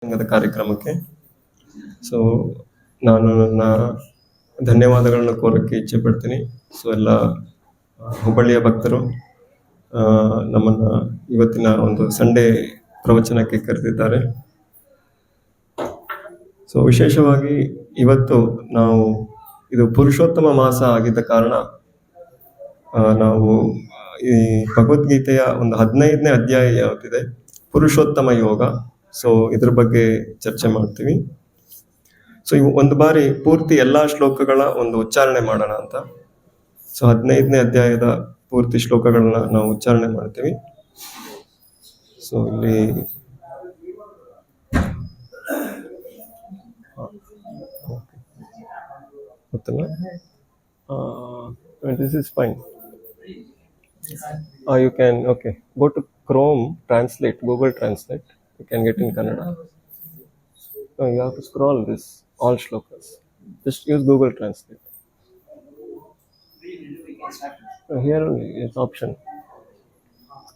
ಸಂಘದ ಕಾರ್ಯಕ್ರಮಕ್ಕೆ. ಸೊ ನಾನು ನನ್ನ ಧನ್ಯವಾದಗಳನ್ನು ಕೋರಕ್ಕೆ ಇಚ್ಛೆ ಪಡ್ತೀನಿ. ಸೊ ಎಲ್ಲ ಹುಬ್ಬಳ್ಳಿಯ ಭಕ್ತರು ನಮ್ಮನ್ನ ಇವತ್ತಿನ ಒಂದು ಸಂಡೇ ಪ್ರವಚನಕ್ಕೆ ಕರೆದಿದ್ದಾರೆ. ಸೊ ವಿಶೇಷವಾಗಿ ಇವತ್ತು ನಾವು ಇದು ಪುರುಷೋತ್ತಮ ಮಾಸ ಆಗಿದ್ದ ಕಾರಣ ನಾವು ಈ ಭಗವದ್ಗೀತೆಯ ಒಂದು 15ನೇ ಅಧ್ಯಾಯ ಯಾವ್ದಿದೆ, ಪುರುಷೋತ್ತಮ ಯೋಗ. ಸೊ ಇದ್ರ ಬಗ್ಗೆ ಚರ್ಚೆ ಮಾಡ್ತೀವಿ. ಸೊ ಇವು ಒಂದು ಬಾರಿ ಪೂರ್ತಿ ಎಲ್ಲಾ ಶ್ಲೋಕಗಳ ಒಂದು ಉಚ್ಚಾರಣೆ ಮಾಡೋಣ ಅಂತ. ಸೊ 15ನೇ ಅಧ್ಯಾಯದ ಪೂರ್ತಿ ಶ್ಲೋಕಗಳನ್ನ ನಾವು ಉಚ್ಚಾರಣೆ ಮಾಡ್ತೀವಿ. ಸೊ ಇಲ್ಲಿ ಗೊತ್ತಲ್ಲ, this is fine. You can, okay, go to Chrome, translate, Google Translate. You can get in Kannada. No, you have to scroll this, all shlokas. Just use Google Translate. Here is option.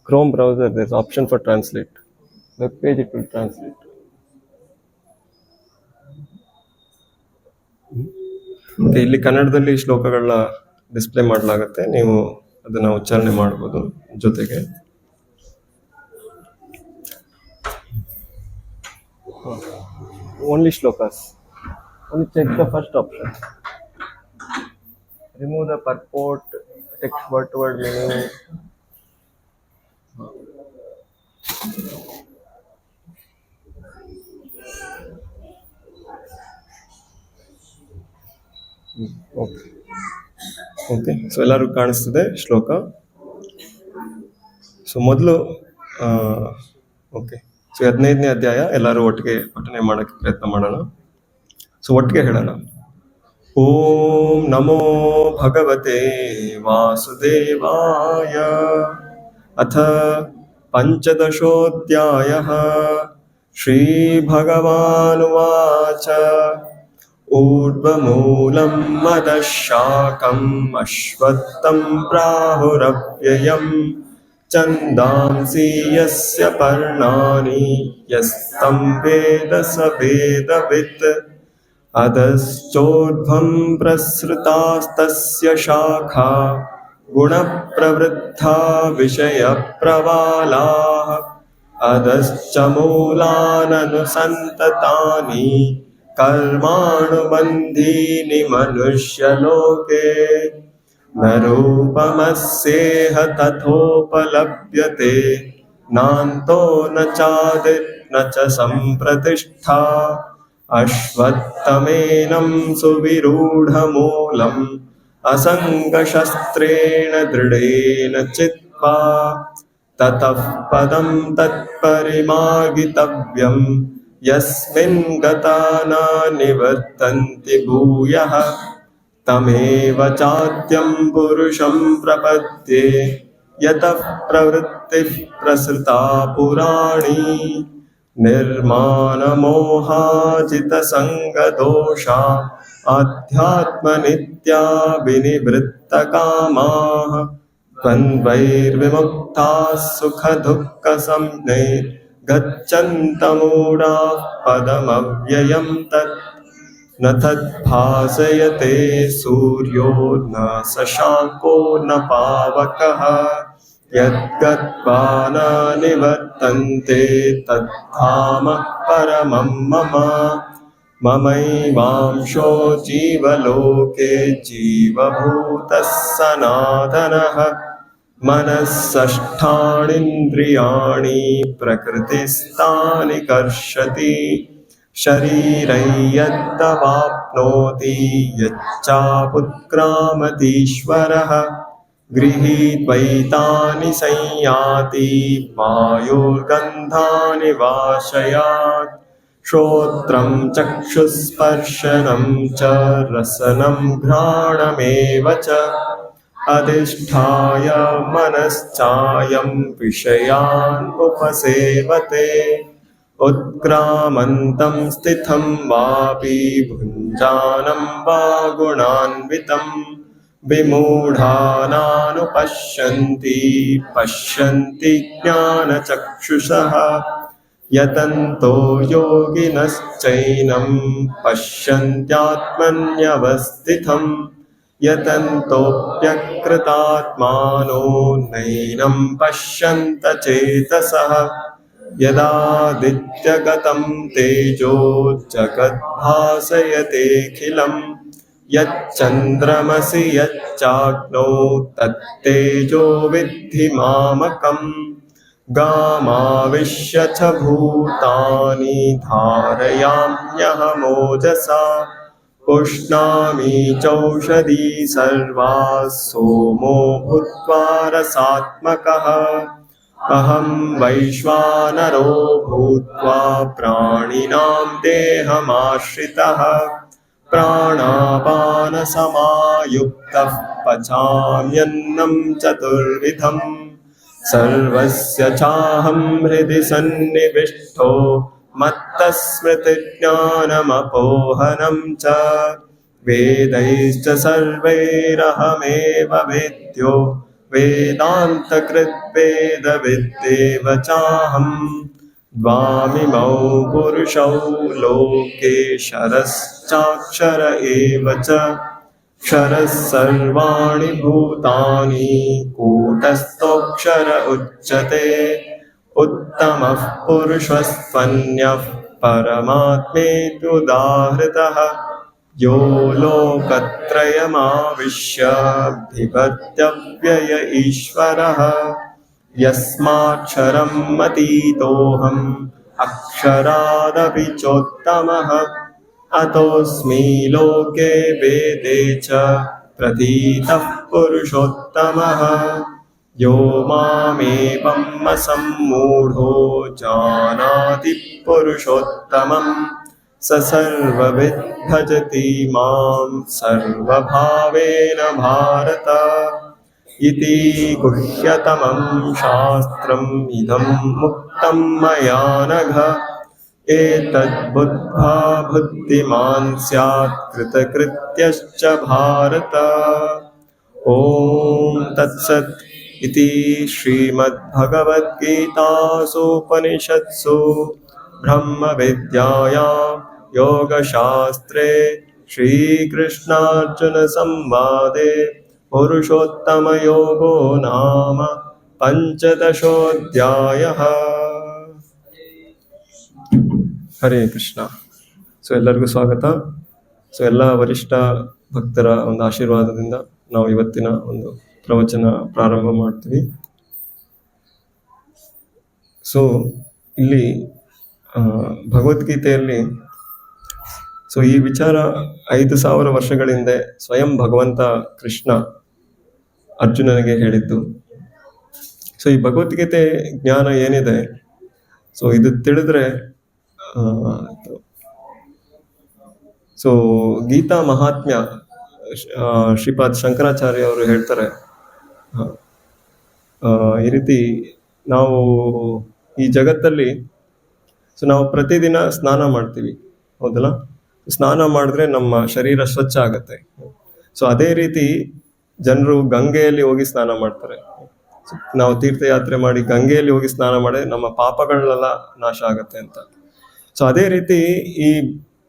Chrome browser, there's option for translate. Web page it will translate. ಮತ್ತೆ ಇಲ್ಲಿ ಕನ್ನಡದಲ್ಲಿ ಶ್ಲೋಕಗಳನ್ನ display ಮಾಡಲಾಗುತ್ತೆ, ನೀವು ಅದನ್ನ ಉಚ್ಚಾರಣೆ ಮಾಡಬಹುದು. ಜೊತೆಗೆ only shlokas, only check the first option, remove the purport, text word to word meaning. Okay, so ಎಲ್ಲರೂ ಕಾಣಿಸ್ತಿದೆ ಶ್ಲೋಕ. ಸೊ ಮೊದಲು ಓಕೆ, ಸೊ 15ನೇ ಅಧ್ಯಾಯ ಎಲ್ಲರೂ ಒಟ್ಟಿಗೆ ಪಠನೆ ಮಾಡಕ್ಕೆ ಪ್ರಯತ್ನ ಮಾಡೋಣ. ಸೊ ಒಟ್ಟಿಗೆ ಹೇಳೋಣ. ಓಂ ನಮೋ ಭಗವತೆ ವಾಸುದೇವಾಯ. ಅಥ ಪಂಚದಶೋಧ್ಯಾಯಃ. ಶ್ರೀ ಭಗವಾನುವಾಚ. ಊರ್ಧ್ವಮೂಲಂ ಅಧಃ ಶಾಖಂ ಅಶ್ವತ್ಥಂ ಪ್ರಾಹುರವ್ಯಯಂ ಛಂದಾಂಸಿ ಯಸ್ಯ ಪರ್ಣಾನಿ ಯಸ್तं ವೇದ ಸ ವೇದವಿತ್. ಅಧಶ್ಚೋರ್ಧ್ವಂ ಪ್ರಸೃತಾಸ್ತಸ್ಯ ಶಾಖಾ ಗುಣಪ್ರವೃದ್ಧಾ ವಿಷಯಪ್ರವಾಲಾಃ. ಅಧಶ್ಚ ಮೂಲಾನನುಸಂತತಾನಿ ಕರ್ಮಾಣುಬಂಧೀನಿ ಮನುಷ್ಯಲೋಕೆ. ನ ರೂಪಮಸ್ಯೇಹ ತಥೋಪಲಭ್ಯತೆ ನಾಂತೋ ನ ಚಾದಿರ್ ನ ಚ ಸಂಪ್ರತಿಷ್ಠಾ. ಅಶ್ವತ್ಥಮೇನಂ ಸುವಿರೂಢಮೂಲಂ ಅಸಂಗಶಸ್ತ್ರೇಣ ದೃಢೇನ ಚಿತ್ವಾ. ತತಃ ಪದಂ ತತ್ಪರಿಮಾಗಿತವ್ಯಂ ಯಸ್ಮಿನ್ ಗತಾ ನ ನಿವರ್ತಂತಿ ಭೂಯಃ. ತಮೇವ ಚಾದ್ಯಂ ಪುರುಷಂ ಪ್ರಪದ್ಯೆ ಯತಃ ಪ್ರವೃತ್ತಿಃ ಪ್ರಸೃತಾ ಪುರಾಣಿ. ನಿರ್ಮಾನಮೋಹಾಜಿತಸಂಗದೋಷಾ ಆಧ್ಯಾತ್ಮನಿತ್ಯಾ ವಿನಿವೃತ್ತಕಾಮಾಃ. ದ್ವಂದ್ವೈರ್ವಿಮುಕ್ತಾಃ ಸುಖದುಃಖಸಂಜ್ಞೈರ್ ಗಚ್ಚन्तಮೂಢಾಃ ಪದಮವ್ಯಯಂ ತತ್. ನ ತದ್ಭಾಸಯತೆ ಸೂರ್ಯೋ ನ ಶಶಾಂಕೋ ನ ಪಾವಕಃ. ಯದ್ಗತ್ವಾ ನ ನಿವರ್ತಂತೆ ತದ್ಧಾಮ ಪರಮಂ ಮಮ. ಮಮೈವಾಂಶೋ ಜೀವಲೋಕೆ ಜೀವಭೂತಃ ಸನಾತನಃ. ಮನಸ್ಸಷ್ಟಾಣೀಂದ್ರಿಯಾಣಿ ಪ್ರಕೃತಿಸ್ಥಾನಿ ಕರ್ಷತಿ. ಶರೀರೈ ಯತ್ತವಾಪ್ನೋತಿ ಯಚ್ಚಾಪುತ್ಕ್ರಾಮತೀಶ್ವರಃ. ಗೃಹೀತ್ವೈತಾನಿ ಸಂಯಾತಿ ವಾಯುರ್ಗಂಧಾನಿ ವಾಶಯಾತ್. ಶ್ರೋತ್ರಂ ಚಕ್ಷುಸ್ಪರ್ಶನಂ ಚ ರಸನಂ ಘ್ರಾಣಮೇವ ಚ. ಅಧಿಷ್ಠಾಯ ಮನಶ್ಚಾಯಂ ವಿಷಯಾನ್ ಉಪಸೇವತೆ. ಉತ್ಕ್ರಾಮಂತಂ ಸ್ಥಿತಂ ವಾಪಿ ಭುಂಜಾನಂ ವಾ ಗುಣಾನ್ವಿತಂ. ವಿಮೂಢಾನಾನುಪಶ್ಯಂತಿ ಪಶ್ಯಂತಿ ಜ್ಞಾನಚಕ್ಷುಷಃ. ಯತಂತೋ ಯೋಗಿನಶ್ಚೈನಂ ಪಶ್ಯಂತ್ಯಾತ್ಮನ್ಯವಸ್ಥಿತಂ ಯತಂತೋಪ್ಯಕೃತಾತ್ಮಾನೋ ನೈನಂ ಪಶ್ಯಂತ ಚೇತಸಃ ಯದಾದಿತ್ಯಗತಂ ತೇಜೋ ಜಗದ್ಭಾಸಯತೆಖಿಲಂ ಯಚ್ಚಂದ್ರಮಸಿ ಯಚ್ಚಾಗ್ನೋ ತತ್ತೇಜೋ ವಿದ್ಧಿ ಮಾಮಕಂ ಗಾಮಾವಿಶ್ಯ ಚ ಭೂತಾನಿ ಧಾರಯಾಮ್ಯಹಮೋಜಸಾ ಪುಷ್ಣಾಮಿ ಚೌಷಧಿ ಸರ್ವಾ ಸೋಮೋ ಭೂತ್ವಾ ರಸಾತ್ಮಕಃ ಅಹಂ ವೈಶ್ವಾನರೋ ಭೂತ್ವಾ ಪ್ರಾಣಿನಾಂ ದೇಹಮಾಶ್ರಿತಃ ಪ್ರಾಣಾಪಾನಸಮಾಯುಕ್ತಃ ಪಚಾಮ್ಯನ್ನಂ ಚತುರ್ವಿಧಂ ಸರ್ವಸ್ಯ ಚಾಹಂ ಹೃದಿ ಸನ್ನಿವಿಷ್ಟೋ ಮತ್ತಃ ಸ್ಮೃತಿಜ್ಞಾನಮಪೋಹನಂ ಚ ವೇದೈಶ್ಚ ಸರ್ವೈರಹಮೇವ ವೇದ್ಯೋ ವೇದಾಂತಕೃತ್ ವೇದವಿದ್ದೇವ ಚಾಹಂ ದ್ವಾಮಿಮೌ ಪುರುಷೌ ಲೋಕೆ ಶರಶ್ಚಾಕ್ಷರ ಏವ ಚ ಕ್ಷರಃ ಸರ್ವಾಣಿ ಭೂತಾನಿ ಕೂಟಸ್ಥೋಕ್ಷರ ಉಚ್ಯತೆ ಉತ್ತಮಃ ಪುರುಷಸ್ತ್ವನ್ಯಃ ಪರಮಾತ್ಮೇತ್ಯುದಾಹೃತಃ ಯೋ ಲೋಕತ್ರಯಮಾವಿಶ್ಯ ಬಿಭರ್ತ್ಯವ್ಯಯ ಈಶ್ವರಃ ಯಸ್ಮಾಕ್ಷರಂ ಅತೀತೋಹಂ ಅಕ್ಷರಾದಪಿ ಚೋತ್ತಮಃ ಅತೋಸ್ಮಿ ಲೋಕೆ ವೇದೇ ಚ ಪ್ರತೀತಃ ಪುರುಷೋತ್ತಮಃ ಯೋ ಮಾಮೇವಂ ಅಸಮ್ಮೂಢೋ ಜಾನಾತಿ ಪುರುಷೋತ್ತಮಂ ಸ ಸರ್ವವಿದ್ ಭಜತಿ ಮಾಂ ಸರ್ವಭಾವೇನ ಭಾರತ ಇತಿ ಗುಹ್ಯತಮಂ ಶಾಸ್ತ್ರಂ ಇದಂ ಮುಕ್ತಂ ಮಯಾ ನಘ ಏತದ್ಬುದ್ಧ್ಯಾ ಬುದ್ಧಿಮಾನ್ ಸ್ಯಾತ್ ಕೃತಕೃತ್ಯಶ್ಚ ಭಾರತ. ಓಂ ತತ್ಸತ್ ಇತಿ ಶ್ರೀಮದ್ಭಗವದ್ಗೀತಾಸೂಪನಿಷತ್ಸು ಬ್ರಹ್ಮವಿದ್ಯಾಯಾಂ ಯೋಗಶಾಸ್ತ್ರೇ ಶ್ರೀಕೃಷ್ಣಾರ್ಜುನ ಸಂವಾದೆ ಪುರುಷೋತ್ತಮಯೋಗೋ ನಾಮ ಪಂಚದಶೋಧ್ಯಾಯಃ. ಹರೇ ಕೃಷ್ಣ. ಸೊ ಎಲ್ಲರಿಗೂ ಸ್ವಾಗತ. ಸೊ ಎಲ್ಲ ವರಿಷ್ಠ ಭಕ್ತರ ಒಂದು ಆಶೀರ್ವಾದದಿಂದ ನಾವು ಇವತ್ತಿನ ಒಂದು ಪ್ರವಚನ ಪ್ರಾರಂಭ ಮಾಡ್ತೀವಿ. ಸೊ ಇಲ್ಲಿ ಭಗವದ್ಗೀತೆಯಲ್ಲಿ ಸೊ ಈ ವಿಚಾರ 5,000 ವರ್ಷಗಳ ಹಿಂದೆ ಸ್ವಯಂ ಭಗವಂತ ಕೃಷ್ಣ ಅರ್ಜುನನಿಗೆ ಹೇಳಿದ್ದು. ಸೊ ಈ ಭಗವದ್ಗೀತೆ ಜ್ಞಾನ ಏನಿದೆ, ಸೊ ಇದು ತಿಳಿದ್ರೆ ಸೊ ಗೀತಾ ಮಹಾತ್ಮ್ಯ ಶ್ರೀಪಾದ್ ಶಂಕರಾಚಾರ್ಯ ಅವರು ಹೇಳ್ತಾರೆ, ಈ ರೀತಿ ನಾವು ಈ ಜಗತ್ತಲ್ಲಿ ಸೊ ನಾವು ಪ್ರತಿದಿನ ಸ್ನಾನ ಮಾಡ್ತೀವಿ, ಹೌದಲ್ಲ? ಸ್ನಾನ ಮಾಡಿದ್ರೆ ನಮ್ಮ ಶರೀರ ಸ್ವಚ್ಛ ಆಗತ್ತೆ. ಸೊ ಅದೇ ರೀತಿ ಜನರು ಗಂಗೆಯಲ್ಲಿ ಹೋಗಿ ಸ್ನಾನ ಮಾಡ್ತಾರೆ. ನಾವು ತೀರ್ಥಯಾತ್ರೆ ಮಾಡಿ ಗಂಗೆಯಲ್ಲಿ ಹೋಗಿ ಸ್ನಾನ ಮಾಡಿದ್ರೆ ನಮ್ಮ ಪಾಪಗಳೆಲ್ಲ ನಾಶ ಆಗತ್ತೆ ಅಂತ. ಸೊ ಅದೇ ರೀತಿ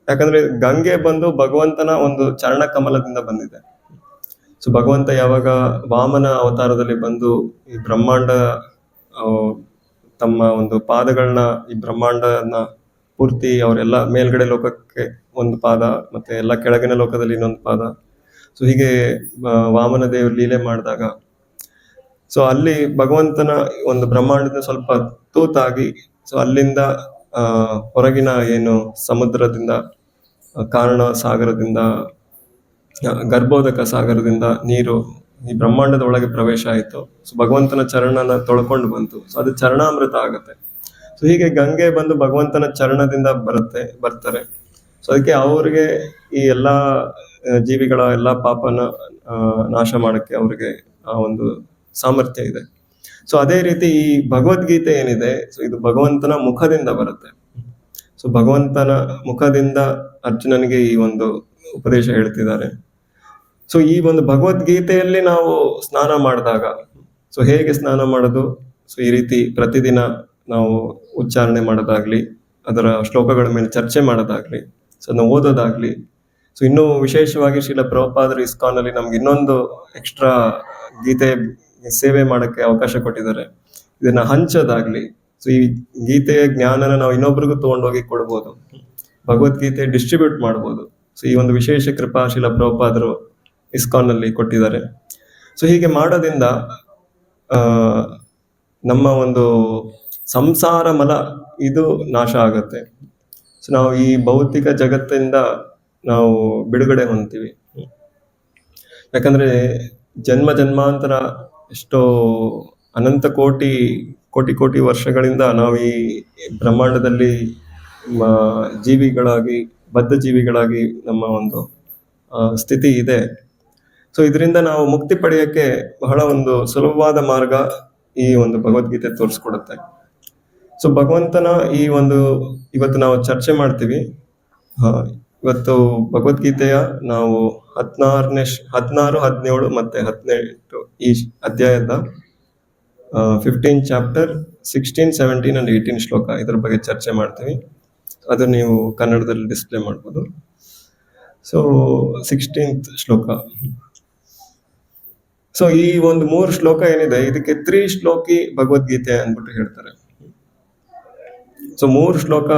ಯಾಕಂದ್ರೆ ಗಂಗೆ ಬಂದು ಭಗವಂತನ ಒಂದು ಚರಣ ಕಮಲದಿಂದ ಬಂದಿದೆ. ಸೊ ಭಗವಂತ ಯಾವಾಗ ವಾಮನ ಅವತಾರದಲ್ಲಿ ಬಂದು ಈ ಬ್ರಹ್ಮಾಂಡ ತಮ್ಮ ಒಂದು ಪಾದಗಳನ್ನ ಈ ಬ್ರಹ್ಮಾಂಡನ ಪೂರ್ತಿ ಅವರೆಲ್ಲ ಮೇಲ್ಗಡೆ ಲೋಕಕ್ಕೆ ಒಂದು ಪಾದ ಮತ್ತೆ ಎಲ್ಲ ಕೆಳಗಿನ ಲೋಕದಲ್ಲಿ ಇನ್ನೊಂದು ಪಾದ, ಸೊ ಹೀಗೆ ವಾಮನ ದೇವರು ಲೀಲೆ ಮಾಡಿದಾಗ ಸೊ ಅಲ್ಲಿ ಭಗವಂತನ ಒಂದು ಬ್ರಹ್ಮಾಂಡದ ಸ್ವಲ್ಪ ತೂತಾಗಿ ಸೊ ಅಲ್ಲಿಂದ ಹೊರಗಿನ ಏನು ಸಮುದ್ರದಿಂದ, ಕಾರಣ ಸಾಗರದಿಂದ, ಗರ್ಭೋದಕ ಸಾಗರದಿಂದ ನೀರು ಈ ಬ್ರಹ್ಮಾಂಡದ ಒಳಗೆ ಪ್ರವೇಶ ಆಯಿತು. ಸೊ ಭಗವಂತನ ಚರಣನ ತೊಳ್ಕೊಂಡು ಬಂತು. ಸೊ ಅದು ಚರಣಾಮೃತ ಆಗತ್ತೆ. ಸೊ ಹೀಗೆ ಗಂಗೆ ಬಂದು ಭಗವಂತನ ಚರಣದಿಂದ ಬರ್ತಾರೆ. ಸೊ ಅದಕ್ಕೆ ಅವ್ರಿಗೆ ಈ ಎಲ್ಲ ಜೀವಿಗಳ ಎಲ್ಲ ಪಾಪನ ನಾಶ ಮಾಡಕ್ಕೆ ಅವ್ರಿಗೆ ಆ ಒಂದು ಸಾಮರ್ಥ್ಯ ಇದೆ. ಸೊ ಅದೇ ರೀತಿ ಈ ಭಗವದ್ಗೀತೆ ಏನಿದೆ, ಸೊ ಇದು ಭಗವಂತನ ಮುಖದಿಂದ ಬರುತ್ತೆ. ಸೊ ಭಗವಂತನ ಮುಖದಿಂದ ಅರ್ಜುನನಿಗೆ ಈ ಒಂದು ಉಪದೇಶ ಹೇಳ್ತಿದ್ದಾರೆ. ಸೊ ಈ ಒಂದು ಭಗವದ್ಗೀತೆಯಲ್ಲಿ ನಾವು ಸ್ನಾನ ಮಾಡಿದಾಗ ಸೊ ಹೇಗೆ ಸ್ನಾನ ಮಾಡೋದು, ಸೊ ಈ ರೀತಿ ಪ್ರತಿದಿನ ನಾವು ಉಚ್ಚಾರಣೆ ಮಾಡೋದಾಗ್ಲಿ, ಅದರ ಶ್ಲೋಕಗಳ ಮೇಲೆ ಚರ್ಚೆ ಮಾಡೋದಾಗ್ಲಿ, ಸೊ ಅದನ್ನ ಓದೋದಾಗ್ಲಿ. ಸೊ ಇನ್ನೂ ವಿಶೇಷವಾಗಿ ಶ್ರೀಲ ಪ್ರಭುಪಾದರು ಇಸ್ಕಾನ್ ಅಲ್ಲಿ ನಮ್ಗೆ ಇನ್ನೊಂದು ಎಕ್ಸ್ಟ್ರಾ ಗೀತೆ ಸೇವೆ ಮಾಡೋಕ್ಕೆ ಅವಕಾಶ ಕೊಟ್ಟಿದ್ದಾರೆ. ಇದನ್ನ ಹಂಚೋದಾಗ್ಲಿ, ಸೊ ಈ ಗೀತೆಯ ಜ್ಞಾನನ ನಾವು ಇನ್ನೊಬ್ರಿಗೂ ತಗೊಂಡೋಗಿ ಕೊಡ್ಬೋದು, ಭಗವದ್ಗೀತೆ ಡಿಸ್ಟ್ರಿಬ್ಯೂಟ್ ಮಾಡ್ಬೋದು. ಸೊ ಈ ಒಂದು ವಿಶೇಷ ಕೃಪಾ ಶ್ರೀಲ ಪ್ರಭುಪಾದರು ಇಸ್ಕಾನ್ ಅಲ್ಲಿ ಕೊಟ್ಟಿದ್ದಾರೆ. ಸೊ ಹೀಗೆ ಮಾಡೋದ್ರಿಂದ ನಮ್ಮ ಒಂದು ಸಂಸಾರ ಮಲ ಇದು ನಾಶ ಆಗುತ್ತೆ. ಸೊ ನಾವು ಈ ಭೌತಿಕ ಜಗತ್ತಿಂದ ನಾವು ಬಿಡುಗಡೆ ಹೊಂದ್ತೀವಿ. ಯಾಕಂದ್ರೆ ಜನ್ಮ ಜನ್ಮಾಂತರ ಎಷ್ಟೋ ಅನಂತ ಕೋಟಿ ಕೋಟಿ ಕೋಟಿ ವರ್ಷಗಳಿಂದ ನಾವು ಈ ಬ್ರಹ್ಮಾಂಡದಲ್ಲಿ ಜೀವಿಗಳಾಗಿ, ಬದ್ಧ ಜೀವಿಗಳಾಗಿ ನಮ್ಮ ಒಂದು ಸ್ಥಿತಿ ಇದೆ. ಸೊ ಇದರಿಂದ ನಾವು ಮುಕ್ತಿ ಪಡೆಯೋಕ್ಕೆ ಬಹಳ ಒಂದು ಸುಲಭವಾದ ಮಾರ್ಗ ಈ ಒಂದು ಭಗವದ್ಗೀತೆ ತೋರಿಸ್ಕೊಡುತ್ತೆ. ಸೊ ಭಗವಂತನ ಈ ಒಂದು ಇವತ್ತು ನಾವು ಚರ್ಚೆ ಮಾಡ್ತೀವಿ. ಇವತ್ತು ಭಗವದ್ಗೀತೆಯ ನಾವು 16, 17 ಮತ್ತೆ 18 ಈ ಅಧ್ಯಾಯದ 15 ಚಾಪ್ಟರ್ 16, 17 and 18 ಶ್ಲೋಕ ಇದ್ರ ಬಗ್ಗೆ ಚರ್ಚೆ ಮಾಡ್ತೀವಿ. ಅದು ನೀವು ಕನ್ನಡದಲ್ಲಿ ಡಿಸ್ಪ್ಲೇ ಮಾಡ್ಬೋದು. ಸೊ 16th ಶ್ಲೋಕ. ಸೊ ಈ ಒಂದು 3 ಶ್ಲೋಕ ಏನಿದೆ, ಇದಕ್ಕೆ ತ್ರಿಶ್ಲೋಕಿ ಭಗವದ್ಗೀತೆ ಅಂದ್ಬಿಟ್ಟು ಹೇಳ್ತಾರೆ. ಸೊ 3 ಶ್ಲೋಕ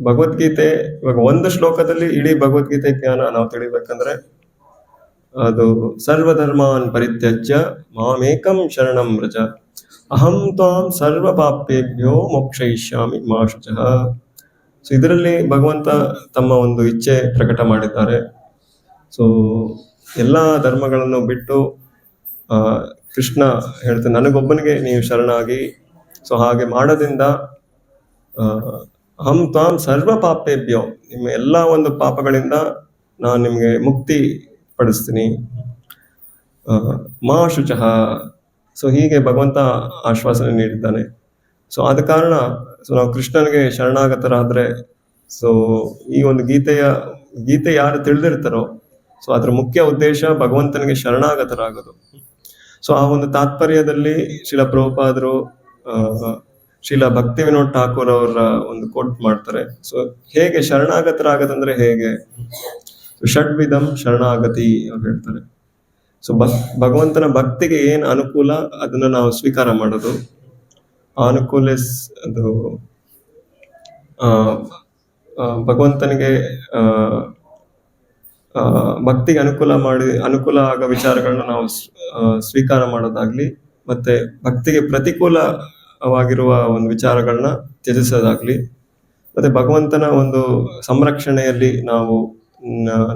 ಭಗವದ್ಗೀತೆ. ಇವಾಗ ಒಂದು ಶ್ಲೋಕದಲ್ಲಿ ಇಡೀ ಭಗವದ್ಗೀತೆ ಜ್ಞಾನ ನಾವು ತಿಳಿಬೇಕಂದ್ರೆ ಅದು ಸರ್ವಧರ್ಮಾನ್ ಪರಿತ್ಯಜ್ಯ ಮಾಮೇಕಂ ಶರಣಂ ವ್ರಜ ಅಹಂ ತ್ವಾಂ ಸರ್ವ ಪಾಪೇಭ್ಯೋ ಮೋಕ್ಷಯಿಷ್ಯಾಮಿ ಮಾ ಶುಚಃ. ಸೊ ಇದರಲ್ಲಿ ಭಗವಂತ ತಮ್ಮ ಒಂದು ಇಚ್ಛೆ ಪ್ರಕಟ ಮಾಡಿದ್ದಾರೆ. ಸೊ ಎಲ್ಲಾ ಧರ್ಮಗಳನ್ನು ಬಿಟ್ಟು ಕೃಷ್ಣ ಹೇಳ್ತಾನೆ, ನನಗೊಬ್ಬನಿಗೆ ನೀವು ಶರಣಾಗಿ. ಸೊ ಹಾಗೆ ಮಾಡೋದ್ರಿಂದ ಅಹಂ ತ್ವಾಂ ಸರ್ವ ಪಾಪೇಭ್ಯೋ, ನಿಮ್ಮ ಎಲ್ಲ ಒಂದು ಪಾಪಗಳಿಂದ ನಾನು ನಿಮಗೆ ಮುಕ್ತಿ ಪಡಿಸ್ತೀನಿ. ಮಾ ಶುಚಃ. ಸೊ ಹೀಗೆ ಭಗವಂತ ಆಶ್ವಾಸನೆ ನೀಡಿದ್ದಾನೆ. ಸೊ ಆದ ಕಾರಣ ಸೊ ನಾವು ಕೃಷ್ಣನಿಗೆ ಶರಣಾಗತರಾದ್ರೆ, ಸೊ ಈ ಒಂದು ಗೀತೆ ಯಾರು ತಿಳಿದಿರ್ತಾರೋ, ಸೊ ಅದ್ರ ಮುಖ್ಯ ಉದ್ದೇಶ ಭಗವಂತನಿಗೆ ಶರಣಾಗತರಾಗೋದು. ಸೊ ಆ ಒಂದು ತಾತ್ಪರ್ಯದಲ್ಲಿ ಶ್ರೀಲ ಪ್ರಭುಪಾದರು ಶ್ರೀಲ ಭಕ್ತಿ ವಿನೋದ್ ಠಾಕೂರ್ ಅವರ ಒಂದು ಕೋಟ್ ಮಾಡ್ತಾರೆ. ಸೊ ಹೇಗೆ ಶರಣಾಗತರಾಗದಂದ್ರೆ ಹೇಗೆ, ಷಡ್ವಿಧಂ ಶರಣಾಗತಿ ಅವ್ರು ಹೇಳ್ತಾರೆ. ಸೊ ಭಗವಂತನ ಭಕ್ತಿಗೆ ಏನ್ ಅನುಕೂಲ ಅದನ್ನ ನಾವು ಸ್ವೀಕಾರ ಮಾಡೋದು. ಅನುಕೂಲ ಅದು ಭಗವಂತನಿಗೆ ಭಕ್ತಿಗೆ ಅನುಕೂಲ ಆಗೋ ವಿಚಾರಗಳನ್ನ ನಾವು ಸ್ವೀಕಾರ ಮಾಡೋದಾಗ್ಲಿ, ಮತ್ತೆ ಭಕ್ತಿಗೆ ಪ್ರತಿಕೂಲವಾಗಿರುವ ಒಂದು ವಿಚಾರಗಳನ್ನ ತ್ಯಜಿಸೋದಾಗ್ಲಿ, ಮತ್ತೆ ಭಗವಂತನ ಒಂದು ಸಂರಕ್ಷಣೆಯಲ್ಲಿ ನಾವು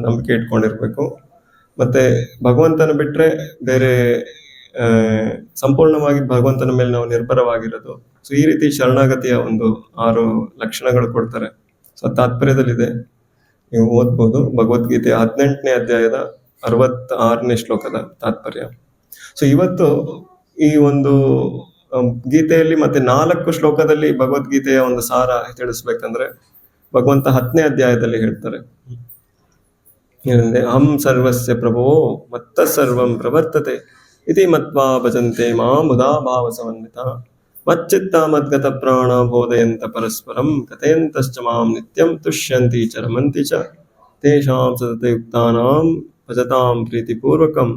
ನಂಬಿಕೆ ಇಟ್ಕೊಂಡಿರ್ಬೇಕು. ಮತ್ತೆ ಭಗವಂತನ ಬಿಟ್ರೆ ಬೇರೆ ಸಂಪೂರ್ಣವಾಗಿ ಭಗವಂತನ ಮೇಲೆ ನಾವು ನಿರ್ಭರವಾಗಿರೋದು. ಸೊ ಈ ರೀತಿ ಶರಣಾಗತಿಯ ಒಂದು 6 ಲಕ್ಷಣಗಳು ಕೊಡ್ತಾರೆ. ಸೊ ತಾತ್ಪರ್ಯದಲ್ಲಿದೆ, ನೀವು ಓದ್ಬೋದು. ಭಗವದ್ಗೀತೆಯ 18ನೇ ಅಧ್ಯಾಯದ 66ನೇ ಶ್ಲೋಕದ ತಾತ್ಪರ್ಯ. ಸೊ ಇವತ್ತು ಈ ಒಂದು ಗೀತೆಯಲ್ಲಿ ಮತ್ತೆ 4 ಶ್ಲೋಕದಲ್ಲಿ ಭಗವದ್ಗೀತೆಯ ಒಂದು ಸಾರ ತಿಳಿಸ್ಬೇಕಂದ್ರೆ ಭಗವಂತ 10ನೇ ಅಧ್ಯಾಯದಲ್ಲಿ ಹೇಳ್ತಾರೆ, ಅಹಂ ಸರ್ವಸ್ಯ ಪ್ರಭೋ ಮತ್ತ ಸರ್ವಂ ಪ್ರವರ್ತತೆ ಇತಿ ಮತ್ವಾ ಭಜಂತೆ ಮಾಂ ಮುದಾ ಭಾವ ಸಮನ್ವಿತ ಮಚ್ಚಿತ್ತ ಮದ್ಗತ ಪ್ರಾಣ ಬೋಧಯಂತ ಪರಸ್ಪರಂ ಕಥಯಂತಶ್ಚ ಮಾಂ ನಿತ್ಯಂ ತುಷ್ಯಂತಿ ಚ ರಮಂತಿ ಚ ತೇಷಾಂ ಸತತಯುಕ್ತಾನಾಂ ಭಜತಾಂ ಪ್ರೀತಿಪೂರ್ವಕಂ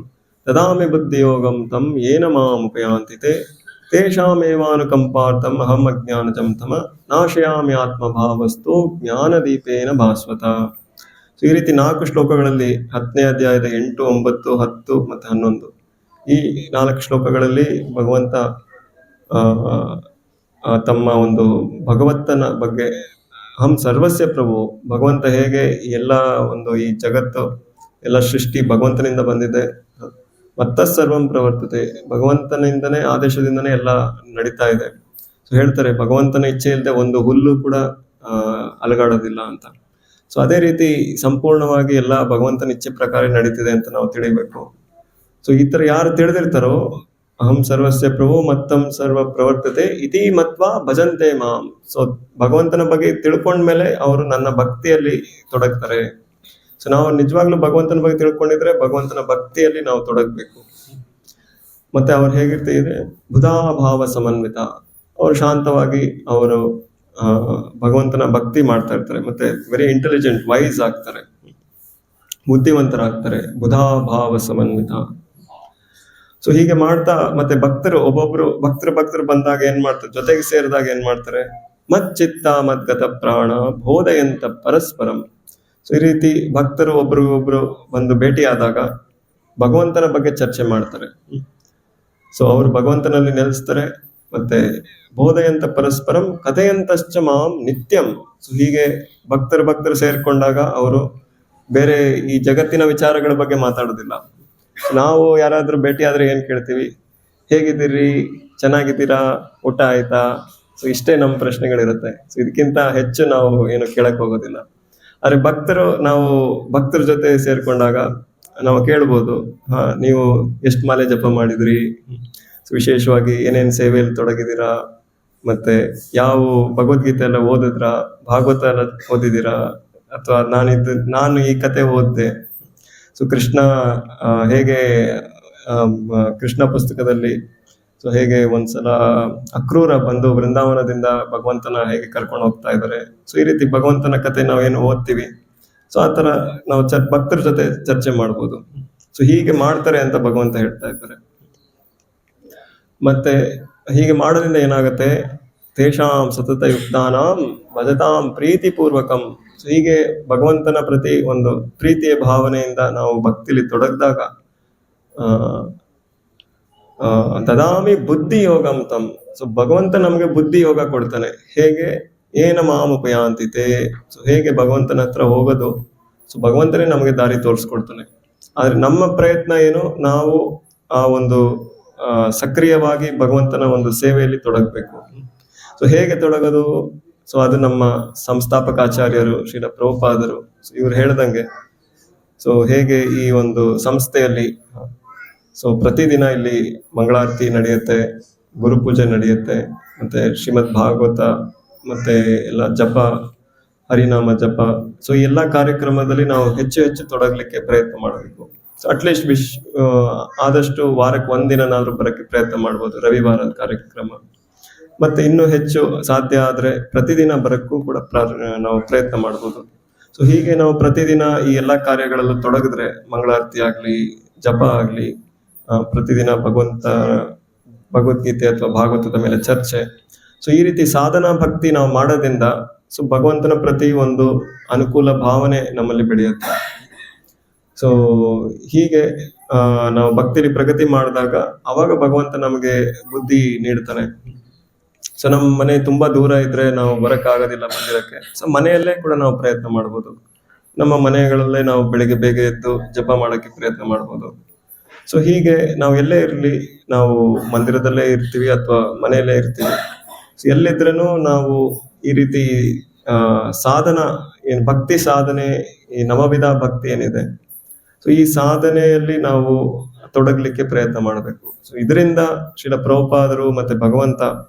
ದದಾಮಿ ಬುದ್ಧಿಯೋಗಂ ತಂ ಯೇನ ಮಾಂ ಉಪಯಾಂತಿ ತೇ ತೇಷಾಮೇವಾನುಕಂಪಾರ್ಥಂ ಅಹಂ ಅಜ್ಞಾನಜಂ ತಮ ನಾಶಯಾಮಿ ಆತ್ಮಭಾವಸ್ತು ಜ್ಞಾನದೀಪೇನ ಭಾಸ್ವತ. ಸೊ ಈ ರೀತಿ 4 ಶ್ಲೋಕಗಳಲ್ಲಿ 10ನೇ ಅಧ್ಯಾಯದ 8, 9, 10 ಮತ್ತು 11 ಈ 4 ಶ್ಲೋಕಗಳಲ್ಲಿ ಭಗವಂತ ತಮ್ಮ ಒಂದು ಭಗವಂತನ ಬಗ್ಗೆ, ಅಹಂ ಸರ್ವಸ್ಯ ಪ್ರಭು, ಭಗವಂತ ಹೇಗೆ ಎಲ್ಲ ಒಂದು ಈ ಜಗತ್ತು ಎಲ್ಲ ಸೃಷ್ಟಿ ಭಗವಂತನಿಂದ ಬಂದಿದೆ, ಮತ್ತ ಸರ್ವಂ ಪ್ರವರ್ತತೆ, ಭಗವಂತನಿಂದನೇ ಆದೇಶದಿಂದನೇ ಎಲ್ಲ ನಡೀತಾ ಇದೆ. ಸೊ ಹೇಳ್ತಾರೆ ಭಗವಂತನ ಇಚ್ಛೆ ಇಲ್ಲದೆ ಒಂದು ಹುಲ್ಲು ಕೂಡ ಅಲಗಾಡೋದಿಲ್ಲ ಅಂತ. ಸೊ ಅದೇ ರೀತಿ ಸಂಪೂರ್ಣವಾಗಿ ಎಲ್ಲ ಭಗವಂತನ ಇಚ್ಛೆ ಪ್ರಕಾರ ನಡೀತಿದೆ ಅಂತ ನಾವು ತಿಳಿಬೇಕು. ಸೊ ಈ ತರ ಯಾರು ತಿಳಿದಿರ್ತಾರೋ, ಅಹಂ ಸರ್ವಸ್ಯ ಪ್ರಭು ಮತ್ತಂ ಸರ್ವ ಪ್ರವರ್ತತೆ ಇತಿ ಮತ್ವಾ ಭಜಂತೆ ಮಾಂ. ಸೊ ಭಗವಂತನ ಬಗ್ಗೆ ತಿಳ್ಕೊಂಡ್ಮೇಲೆ ಅವರು ನನ್ನ ಭಕ್ತಿಯಲ್ಲಿ ತೊಡಗ್ತಾರೆ. ಸೊ ನಾವು ನಿಜವಾಗ್ಲೂ ಭಗವಂತನ ಬಗ್ಗೆ ತಿಳ್ಕೊಂಡಿದ್ರೆ ಭಗವಂತನ ಭಕ್ತಿಯಲ್ಲಿ ನಾವು ತೊಡಗಬೇಕು. ಮತ್ತೆ ಅವ್ರು ಹೇಗಿರ್ತಿದ್ರೆ ಬುಧಾ ಭಾವ ಸಮನ್ವಿತ, ಅವರು ಶಾಂತವಾಗಿ ಅವರು ಭಗವಂತನ ಭಕ್ತಿ ಮಾಡ್ತಾ ಇರ್ತಾರೆ, ಮತ್ತೆ ವೆರಿ ಇಂಟೆಲಿಜೆಂಟ್, ವೈಸ್ ಆಗ್ತಾರೆ, ಬುದ್ಧಿವಂತರಾಗ್ತಾರೆ, ಬುಧಾ ಭಾವ ಸಮನ್ವಿತ. ಸೊ ಹೀಗೆ ಮಾಡ್ತಾ ಮತ್ತೆ ಭಕ್ತರು ಒಬ್ಬೊಬ್ರು ಭಕ್ತರು ಬಂದಾಗ ಏನ್ ಮಾಡ್ತಾರೆ, ಜೊತೆಗೆ ಸೇರಿದಾಗ ಏನ್ ಮಾಡ್ತಾರೆ, ಮಚ್ಚಿತ್ತ ಮದ್ಗತ ಪ್ರಾಣ ಬೋಧಯಂತ ಪರಸ್ಪರಂ. ಸೊ ಈ ರೀತಿ ಭಕ್ತರು ಒಬ್ರಿಗೊಬ್ರು ಬಂದು ಭೇಟಿಯಾದಾಗ ಭಗವಂತನ ಬಗ್ಗೆ ಚರ್ಚೆ ಮಾಡ್ತಾರೆ. ಸೊ ಅವರು ಭಗವಂತನಲ್ಲಿ ನೆಲೆಸ್ತಾರೆ, ಮತ್ತೆ ಬೋಧಯಂತ ಪರಸ್ಪರಂ ಕಥೆಯಂತಶ್ಚ ಮಾಂ ನಿತ್ಯಂ. ಸೊ ಹೀಗೆ ಭಕ್ತರು ಸೇರ್ಕೊಂಡಾಗ ಅವರು ಬೇರೆ ಈ ಜಗತ್ತಿನ ವಿಚಾರಗಳ ಬಗ್ಗೆ ಮಾತಾಡೋದಿಲ್ಲ. ನಾವು ಯಾರಾದ್ರೂ ಭೇಟಿ ಆದ್ರೆ ಏನ್ ಕೇಳ್ತೀವಿ, ಹೇಗಿದ್ದೀರಿ, ಚೆನ್ನಾಗಿದ್ದೀರಾ, ಊಟ ಆಯ್ತಾ? ಸೊ ಇಷ್ಟೇ ನಮ್ಮ ಪ್ರಶ್ನೆಗಳಿರುತ್ತೆ. ಸೊ ಇದಕ್ಕಿಂತ ಹೆಚ್ಚು ನಾವು ಏನು ಕೇಳಕ್ ಹೋಗೋದಿಲ್ಲ. ಆದ್ರೆ ನಾವು ಭಕ್ತರ ಜೊತೆ ಸೇರ್ಕೊಂಡಾಗ ನಾವು ಕೇಳ್ಬೋದು, ನೀವು ಎಷ್ಟು ಮಾಲೆ ಜಪ ಮಾಡಿದ್ರಿ, ವಿಶೇಷವಾಗಿ ಏನೇನ್ ಸೇವೆಯಲ್ಲಿ ತೊಡಗಿದ್ದೀರಾ, ಮತ್ತೆ ಯಾವ ಭಗವದ್ಗೀತೆ ಎಲ್ಲ ಓದಿದ್ರ, ಭಾಗವತ ಎಲ್ಲ ಓದಿದ್ದೀರಾ, ಅಥವಾ ನಾನು ಈ ಕತೆ ಓದ್ದೆ. ಸೊ ಹೇಗೆ ಕೃಷ್ಣ ಪುಸ್ತಕದಲ್ಲಿ ಸೊ ಹೇಗೆ ಒಂದ್ಸಲ ಅಕ್ರೂರ ಬಂದು ಬೃಂದಾವನದಿಂದ ಭಗವಂತನ ಹೇಗೆ ಕರ್ಕೊಂಡು ಹೋಗ್ತಾ ಇದ್ದಾರೆ. ಸೊ ಈ ರೀತಿ ಭಗವಂತನ ಕತೆ ನಾವೇನು ಓದ್ತೀವಿ, ಸೊ ಆತರ ನಾವು ಭಕ್ತರ ಜೊತೆ ಚರ್ಚೆ ಮಾಡ್ಬೋದು. ಸೊ ಹೀಗೆ ಮಾಡ್ತಾರೆ ಅಂತ ಭಗವಂತ ಹೇಳ್ತಾ ಇದ್ದಾರೆ. ಮತ್ತೆ ಹೀಗೆ ಮಾಡೋದ್ರಿಂದ ಏನಾಗುತ್ತೆ, ತೇಷಾಂ ಸತತ ಯುಕ್ತಾನಾಂ ಭಜತಾಂ ಪ್ರೀತಿಪೂರ್ವಕಂ. ಸೊ ಹೀಗೆ ಭಗವಂತನ ಪ್ರತಿ ಒಂದು ಪ್ರೀತಿಯ ಭಾವನೆಯಿಂದ ನಾವು ಭಕ್ತಿಲಿ ತೊಡಗಿದಾಗ ದದಾಮಿ ಬುದ್ಧಿ ಯೋಗಂ ತಂ. ಸೊ ಭಗವಂತ ನಮ್ಗೆ ಬುದ್ಧಿ ಯೋಗ ಕೊಡ್ತಾನೆ. ಹೇಗೆ, ಏನ ಮಾಮುಪಯಾಂತಿತೆ. ಸೊ ಹೇಗೆ ಭಗವಂತನ ಹತ್ರ ಹೋಗೋದು, ಸೊ ಭಗವಂತನೇ ನಮಗೆ ದಾರಿ ತೋರಿಸ್ಕೊಡ್ತಾನೆ. ಆದ್ರೆ ನಮ್ಮ ಪ್ರಯತ್ನ ಏನು, ನಾವು ಆ ಒಂದು ಸಕ್ರಿಯವಾಗಿ ಭಗವಂತನ ಒಂದು ಸೇವೆಯಲ್ಲಿ ತೊಡಗಬೇಕು. ಸೊ ಹೇಗೆ ತೊಡಗೋದು, ಸೊ ಅದು ನಮ್ಮ ಸಂಸ್ಥಾಪಕಾಚಾರ್ಯರು ಶ್ರೀಲ ಪ್ರಭುಪಾದರು ಇವ್ರು ಹೇಳ್ದಂಗೆ, ಸೊ ಹೇಗೆ ಈ ಒಂದು ಸಂಸ್ಥೆಯಲ್ಲಿ ಸೊ ಪ್ರತಿದಿನ ಇಲ್ಲಿ ಮಂಗಳಾರತಿ ನಡೆಯುತ್ತೆ, ಗುರುಪೂಜೆ ನಡೆಯುತ್ತೆ, ಮತ್ತೆ ಶ್ರೀಮದ್ ಭಾಗವತ, ಮತ್ತೆ ಎಲ್ಲ ಜಪ, ಹರಿನಾಮ ಜಪ. ಸೊ ಈ ಎಲ್ಲ ಕಾರ್ಯಕ್ರಮದಲ್ಲಿ ನಾವು ಹೆಚ್ಚು ತೊಡಗಲಿಕ್ಕೆ ಪ್ರಯತ್ನ ಮಾಡಬೇಕು. ಸೊ ಅಟ್ಲೀಸ್ಟ್ ಆದಷ್ಟು ವಾರಕ್ಕೆ ಒಂದಿನಾದ್ರೂ ಬರೋಕ್ಕೆ ಪ್ರಯತ್ನ ಮಾಡ್ಬೋದು, ರವಿವಾರದ ಕಾರ್ಯಕ್ರಮ. ಮತ್ತೆ ಇನ್ನೂ ಹೆಚ್ಚು ಸಾಧ್ಯ ಆದ್ರೆ ಪ್ರತಿದಿನ ಬರಕ್ಕೂ ಕೂಡ ನಾವು ಪ್ರಯತ್ನ ಮಾಡ್ಬೋದು. ಸೊ ಹೀಗೆ ನಾವು ಪ್ರತಿದಿನ ಈ ಎಲ್ಲಾ ಕಾರ್ಯಗಳಲ್ಲೂ ತೊಡಗಿದ್ರೆ, ಮಂಗಳಾರತಿ ಆಗ್ಲಿ, ಜಪ ಆಗ್ಲಿ, ಪ್ರತಿದಿನ ಭಗವದ್ಗೀತೆ ಅಥವಾ ಭಾಗವತದ ಮೇಲೆ ಚರ್ಚೆ, ಸೊ ಈ ರೀತಿ ಸಾಧನಾ ಭಕ್ತಿ ನಾವು ಮಾಡೋದ್ರಿಂದ ಸೊ ಭಗವಂತನ ಪ್ರತಿ ಒಂದು ಅನುಕೂಲ ಭಾವನೆ ನಮ್ಮಲ್ಲಿ ಬೆಳೆಯುತ್ತೆ. ಸೊ ಹೀಗೆ ನಾವು ಭಕ್ತಿಲಿ ಪ್ರಗತಿ ಮಾಡಿದಾಗ ಅವಾಗ ಭಗವಂತ ನಮಗೆ ಬುದ್ಧಿ ನೀಡ್ತಾನೆ. ಸೊ ನಮ್ಮ ಮನೆ ತುಂಬಾ ದೂರ ಇದ್ರೆ ನಾವು ಬರಕ್ಕಾಗೋದಿಲ್ಲ ಮಂದಿರಕ್ಕೆ, ಸೊ ಮನೆಯಲ್ಲೇ ಕೂಡ ನಾವು ಪ್ರಯತ್ನ ಮಾಡ್ಬೋದು. ನಮ್ಮ ಮನೆಗಳಲ್ಲೇ ನಾವು ಬೆಳಿಗ್ಗೆ ಬೇಗ ಎದ್ದು ಜಪ ಮಾಡಕ್ಕೆ ಪ್ರಯತ್ನ ಮಾಡ್ಬೋದು. ಸೊ ಹೀಗೆ ನಾವು ಎಲ್ಲೇ ಇರಲಿ, ನಾವು ಮಂದಿರದಲ್ಲೇ ಇರ್ತೀವಿ ಅಥವಾ ಮನೆಯಲ್ಲೇ ಇರ್ತೀವಿ, ಸೊ ಎಲ್ಲಿದ್ರೂ ನಾವು ಈ ರೀತಿ ಸಾಧನ ಭಕ್ತಿ ಸಾಧನೆ, ಈ ನವವಿಧ ಭಕ್ತಿ ಏನಿದೆ, ಸೊ ಈ ಸಾಧನೆಯಲ್ಲಿ ನಾವು ತೊಡಗಲಿಕ್ಕೆ ಪ್ರಯತ್ನ ಮಾಡಬೇಕು. ಸೊ ಇದರಿಂದ ಶ್ರೀಲ ಪ್ರಭುಪಾದರು ಮತ್ತೆ ಭಗವಂತ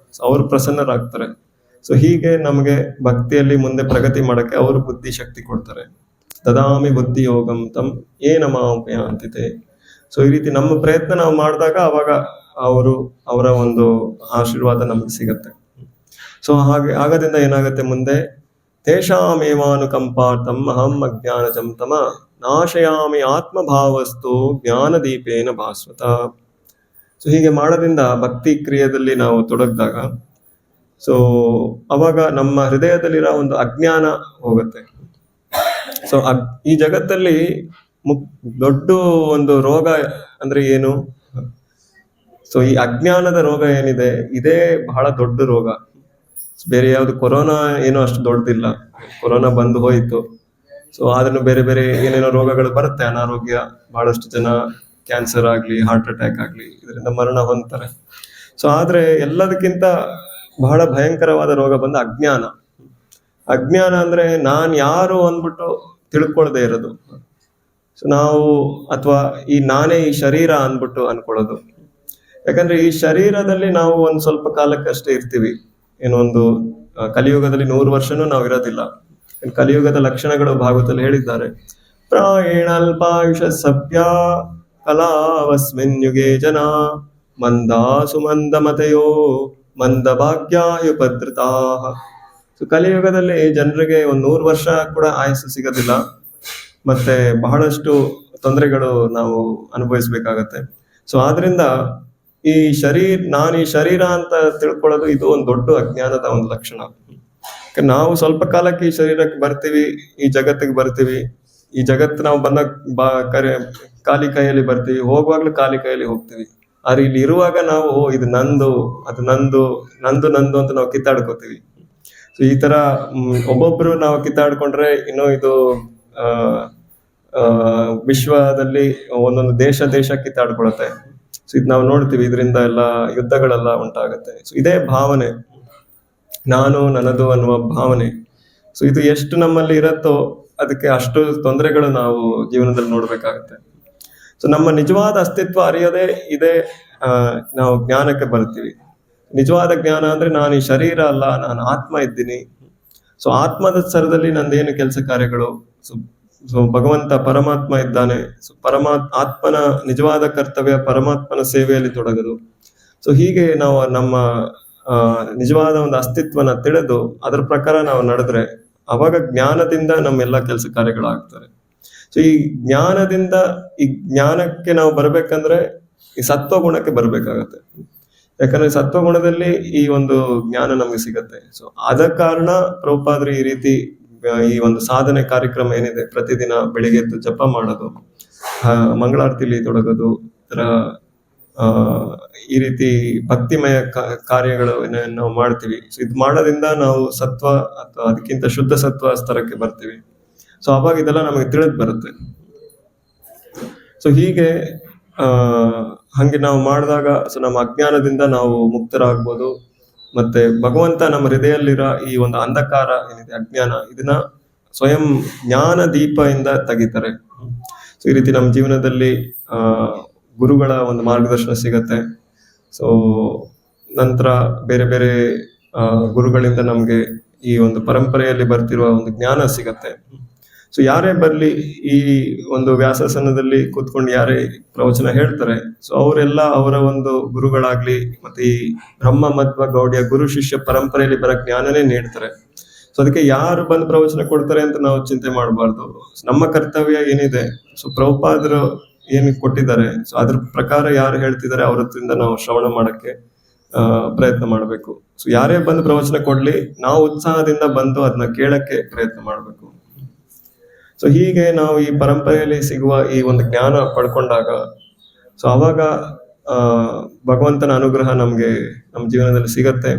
ಅವರು ಪ್ರಸನ್ನರಾಗ್ತಾರೆ. ಸೊ ಹೀಗೆ ನಮಗೆ ಭಕ್ತಿಯಲ್ಲಿ ಮುಂದೆ ಪ್ರಗತಿ ಮಾಡಕ್ಕೆ ಅವರು ಬುದ್ಧಿ ಶಕ್ತಿ ಕೊಡ್ತಾರೆ. ದದಾಮಿ ಬುದ್ಧಿ ಯೋಗಂ ತಂ ಏನ ಮಾಮುಪಯಾಂತಿತೆ. ಸೊ ಈ ರೀತಿ ನಮ್ಮ ಪ್ರಯತ್ನ ನಾವು ಮಾಡಿದಾಗ ಅವಾಗ ಅವರ ಒಂದು ಆಶೀರ್ವಾದ ನಮಗೆ ಸಿಗತ್ತೆ. ಸೊ ಆಗೋದ್ರಿಂದ ಏನಾಗುತ್ತೆ, ಮುಂದೆ ತೇಷಾಮೇವಾನುಕಂಪಾರ್ಥಂ ಅಹಂ ಅಜ್ಞಾನಜಂ ತಮ ನಾಶಯಾಮಿ ಆತ್ಮಭಾವಸ್ತು ಜ್ಞಾನದೀಪೇನ ಭಾಸ್ವತ. ಸೊ ಹೀಗೆ ಮಾಡೋದ್ರಿಂದ ಭಕ್ತಿ ಕ್ರಿಯೆಯಲ್ಲಿ ನಾವು ತೊಡಗಿದಾಗ ಸೊ ಅವಾಗ ನಮ್ಮ ಹೃದಯದಲ್ಲಿರೋ ಒಂದು ಅಜ್ಞಾನ ಹೋಗುತ್ತೆ. ಸೊ ಈ ಜಗತ್ತಲ್ಲಿ ದೊಡ್ಡ ಒಂದು ರೋಗ ಅಂದ್ರೆ ಏನು, ಸೊ ಈ ಅಜ್ಞಾನದ ರೋಗ ಏನಿದೆ, ಇದೇ ಬಹಳ ದೊಡ್ಡ ರೋಗ. ಬೇರೆ ಯಾವ್ದು ಕೊರೋನಾ ಏನೋ ಅಷ್ಟು ದೊಡ್ಡದಿಲ್ಲ, ಕೊರೋನಾ ಬಂದು ಹೋಯ್ತು. ಸೊ ಆದ್ರೂ ಬೇರೆ ಏನೇನೋ ರೋಗಗಳು ಬರುತ್ತೆ, ಅನಾರೋಗ್ಯ, ಬಹಳಷ್ಟು ಜನ ಕ್ಯಾನ್ಸರ್ ಆಗ್ಲಿ, ಹಾರ್ಟ್ ಅಟ್ಯಾಕ್ ಆಗ್ಲಿ, ಇದರಿಂದ ಮರಣ ಹೊಂದ್ತಾರೆ. ಸೊ ಆದ್ರೆ ಎಲ್ಲದಕ್ಕಿಂತ ಬಹಳ ಭಯಂಕರವಾದ ರೋಗ ಬಂದ ಅಜ್ಞಾನ. ಅಜ್ಞಾನ ಅಂದ್ರೆ ನಾನ್ ಯಾರು ಅಂದ್ಬಿಟ್ಟು ತಿಳ್ಕೊಳ್ದೆ ಇರೋದು. ಸೊ ನಾವು ಅಥವಾ ಈ ನಾನೇ ಈ ಶರೀರ ಅಂದ್ಬಿಟ್ಟು ಅನ್ಕೊಳ್ಳೋದು. ಯಾಕಂದ್ರೆ ಈ ಶರೀರದಲ್ಲಿ ನಾವು ಒಂದ್ ಸ್ವಲ್ಪ ಕಾಲಕ್ಕಷ್ಟೇ ಇರ್ತೀವಿ. ಏನೊಂದು ಕಲಿಯುಗದಲ್ಲಿ 100 ವರ್ಷನೂ ನಾವು ಇರೋದಿಲ್ಲ. ಕಲಿಯುಗದ ಲಕ್ಷಣಗಳು ಭಾಗವತದಲ್ಲಿ ಹೇಳಿದ್ದಾರೆ. ಪ್ರಾಯೇಣಲ್ಪಾಯುಷ ಸಭ್ಯ ಕಲಾವಸ್ಮಿನ್ ಯುಗೇ ಜನ ಮಂದಾಸು ಮಂದಮತೆಯೋ ಮಂದಭಾಗ್ಯಾಯುಪದ್ರತಾಃ. ಸೊ ಕಲಿಯುಗದಲ್ಲಿ ಜನರಿಗೆ 100 ವರ್ಷ ಕೂಡ ಆಯಸ್ಸು ಸಿಗೋದಿಲ್ಲ, ಮತ್ತೆ ಬಹಳಷ್ಟು ತೊಂದರೆಗಳು ನಾವು ಅನುಭವಿಸ್ಬೇಕಾಗತ್ತೆ. ಸೊ ಆದ್ರಿಂದ ನಾನು ಈ ಶರೀರ ಅಂತ ತಿಳ್ಕೊಳ್ಳೋದು ಇದು ಒಂದು ದೊಡ್ಡ ಅಜ್ಞಾನದ ಒಂದು ಲಕ್ಷಣ. ನಾವು ಸ್ವಲ್ಪ ಕಾಲಕ್ಕೆ ಈ ಶರೀರಕ್ಕೆ ಬರ್ತೀವಿ, ಈ ಜಗತ್ತಿಗೆ ಬರ್ತೀವಿ. ಈ ಜಗತ್ತು ನಾವು ಖಾಲಿ ಕೈಯಲ್ಲಿ ಬರ್ತೀವಿ, ಹೋಗುವಾಗ್ಲೂ ಖಾಲಿ ಕೈಯಲ್ಲಿ ಹೋಗ್ತೀವಿ. ಆದ್ರೆ ಇಲ್ಲಿ ಇರುವಾಗ ನಾವು ಇದು ನಂದು, ಅದು ನಂದು, ನಂದು ನಂದು ಅಂತ ನಾವು ಕಿತ್ತಾಡ್ಕೋತೀವಿ. ಸೊ ಈ ತರ ಒಬ್ಬೊಬ್ರು ನಾವು ಕಿತ್ತಾಡ್ಕೊಂಡ್ರೆ ಇನ್ನೂ ಇದು ವಿಶ್ವದಲ್ಲಿ ಒಂದೊಂದು ದೇಶ ಕಿತ್ತಾಡ್ಕೊಳತ್ತೆ. ಸೊ ಇದು ನಾವು ನೋಡ್ತೀವಿ, ಇದರಿಂದ ಎಲ್ಲ ಯುದ್ಧಗಳೆಲ್ಲ ಉಂಟಾಗತ್ತೆ. ಸೊ ಇದೇ ಭಾವನೆ, ನಾನು ನನ್ನದು ಅನ್ನುವ ಭಾವನೆ. ಸೊ ಇದು ಎಷ್ಟು ನಮ್ಮಲ್ಲಿ ಇರತ್ತೋ ಅದಕ್ಕೆ ಅಷ್ಟು ತೊಂದರೆಗಳು ನಾವು ಜೀವನದಲ್ಲಿ ನೋಡ್ಬೇಕಾಗತ್ತೆ. ಸೊ ನಮ್ಮ ನಿಜವಾದ ಅಸ್ತಿತ್ವ ಅರಿಯೋದೇ ಇದೇ ನಾವು ಜ್ಞಾನಕ್ಕೆ ಬರ್ತೀವಿ. ನಿಜವಾದ ಜ್ಞಾನ ಅಂದ್ರೆ ನಾನು ಈ ಶರೀರ ಅಲ್ಲ, ನಾನು ಆತ್ಮ ಇದ್ದೀನಿ. ಸೊ ಆತ್ಮದ ಸ್ತರದಲ್ಲಿ ನಂದೇನು ಕೆಲಸ ಕಾರ್ಯಗಳು, ಸೊ ಭಗವಂತ ಪರಮಾತ್ಮ ಇದ್ದಾನೆ. ಸೊ ಆತ್ಮನ ನಿಜವಾದ ಕರ್ತವ್ಯ ಪರಮಾತ್ಮನ ಸೇವೆಯಲ್ಲಿ ತೊಡಗದು. ಸೊ ಹೀಗೆ ನಾವು ನಮ್ಮ ನಿಜವಾದ ಒಂದು ಅಸ್ತಿತ್ವನ ತಿಳಿದು ಅದರ ಪ್ರಕಾರ ನಾವು ನಡೆದ್ರೆ ಅವಾಗ ಜ್ಞಾನದಿಂದ ನಮ್ಮೆಲ್ಲ ಕೆಲಸ ಕಾರ್ಯಗಳಾಗ್ತಾರೆ. ಸೊ ಈ ಜ್ಞಾನಕ್ಕೆ ನಾವು ಬರ್ಬೇಕಂದ್ರೆ ಈ ಸತ್ವಗುಣಕ್ಕೆ ಬರ್ಬೇಕಾಗತ್ತೆ. ಯಾಕಂದ್ರೆ ಸತ್ವಗುಣದಲ್ಲಿ ಈ ಒಂದು ಜ್ಞಾನ ನಮ್ಗೆ ಸಿಗತ್ತೆ. ಸೊ ಆದ ಕಾರಣ ಪ್ರಭುಪಾದರು ಈ ರೀತಿ ಈ ಒಂದು ಸಾಧನೆ ಕಾರ್ಯಕ್ರಮ ಏನಿದೆ, ಪ್ರತಿದಿನ ಬೆಳಿಗ್ಗೆ ಎದ್ದು ಜಪ ಮಾಡೋದು, ಮಂಗಳಾರತಿಲಿ ತೊಡಗೋದು, ಈ ರೀತಿ ಭಕ್ತಿಮಯ ಕಾರ್ಯಗಳು ನಾವು ಮಾಡ್ತೀವಿ. ಸೊ ಇದು ಮಾಡೋದ್ರಿಂದ ನಾವು ಸತ್ವ ಅಥವಾ ಅದಕ್ಕಿಂತ ಶುದ್ಧ ಸತ್ವ ಸ್ತರಕ್ಕೆ ಬರ್ತೀವಿ. ಸೊ ಅವಾಗ ಇದೆಲ್ಲ ನಮಗೆ ತಿಳಿದು ಬರುತ್ತೆ. ಸೊ ಹೀಗೆ ಹಂಗೆ ನಾವು ಮಾಡಿದಾಗ ಸೊ ನಮ್ಮ ಅಜ್ಞಾನದಿಂದ ನಾವು ಮುಕ್ತರಾಗ್ಬೋದು. ಮತ್ತೆ ಭಗವಂತ ನಮ್ಮ ಹೃದಯದಲ್ಲಿರೋ ಈ ಒಂದು ಅಂಧಕಾರ ಏನಿದೆ, ಅಜ್ಞಾನ, ಇದನ್ನ ಸ್ವಯಂ ಜ್ಞಾನ ದೀಪದಿಂದ ತೆಗಿತಾರೆ. ಸೊ ಈ ರೀತಿ ನಮ್ಮ ಜೀವನದಲ್ಲಿ ಗುರುಗಳ ಒಂದು ಮಾರ್ಗದರ್ಶನ ಸಿಗತ್ತೆ. ಸೊ ನಂತರ ಬೇರೆ ಬೇರೆ ಗುರುಗಳಿಂದ ನಮ್ಗೆ ಈ ಒಂದು ಪರಂಪರೆಯಲ್ಲಿ ಬರ್ತಿರುವ ಒಂದು ಜ್ಞಾನ ಸಿಗತ್ತೆ. ಸೊ ಯಾರೇ ಬರ್ಲಿ, ಈ ಒಂದು ವ್ಯಾಸಾಸನದಲ್ಲಿ ಕೂತ್ಕೊಂಡು ಯಾರೇ ಪ್ರವಚನ ಹೇಳ್ತಾರೆ, ಸೊ ಅವರೆಲ್ಲ ಅವರ ಒಂದು ಗುರುಗಳಾಗ್ಲಿ ಮತ್ತೆ ಈ ಬ್ರಹ್ಮ ಮಧ್ವ ಗೌಡಿಯ ಗುರು ಶಿಷ್ಯ ಪರಂಪರೆಯಲ್ಲಿ ಬರೋ ಜ್ಞಾನನೇ ನೀಡ್ತಾರೆ. ಸೊ ಅದಕ್ಕೆ ಯಾರು ಬಂದು ಪ್ರವಚನ ಕೊಡ್ತಾರೆ ಅಂತ ನಾವು ಚಿಂತೆ ಮಾಡಬಾರ್ದು. ನಮ್ಮ ಕರ್ತವ್ಯ ಏನಿದೆ, ಸೊ ಪ್ರಭುಪಾದರು ಏನು ಕೊಟ್ಟಿದ್ದಾರೆ, ಸೊ ಅದ್ರ ಪ್ರಕಾರ ಯಾರು ಹೇಳ್ತಿದ್ದಾರೆ ಅವ್ರ ಹತ್ರದಿಂದ ನಾವು ಶ್ರವಣ ಮಾಡಕ್ಕೆ ಪ್ರಯತ್ನ ಮಾಡಬೇಕು. ಸೊ ಯಾರೇ ಬಂದು ಪ್ರವಚನ ಕೊಡ್ಲಿ, ನಾವು ಉತ್ಸಾಹದಿಂದ ಬಂದು ಅದನ್ನ ಕೇಳಕ್ಕೆ ಪ್ರಯತ್ನ ಮಾಡಬೇಕು. ಸೊ ಹೀಗೆ ನಾವು ಈ ಪರಂಪರೆಯಲ್ಲಿ ಸಿಗುವ ಈ ಒಂದು ಜ್ಞಾನ ಪಡ್ಕೊಂಡಾಗ ಸೊ ಅವಾಗ ಭಗವಂತನ ಅನುಗ್ರಹ ನಮ್ಗೆ ನಮ್ಮ ಜೀವನದಲ್ಲಿ ಸಿಗತ್ತೆ.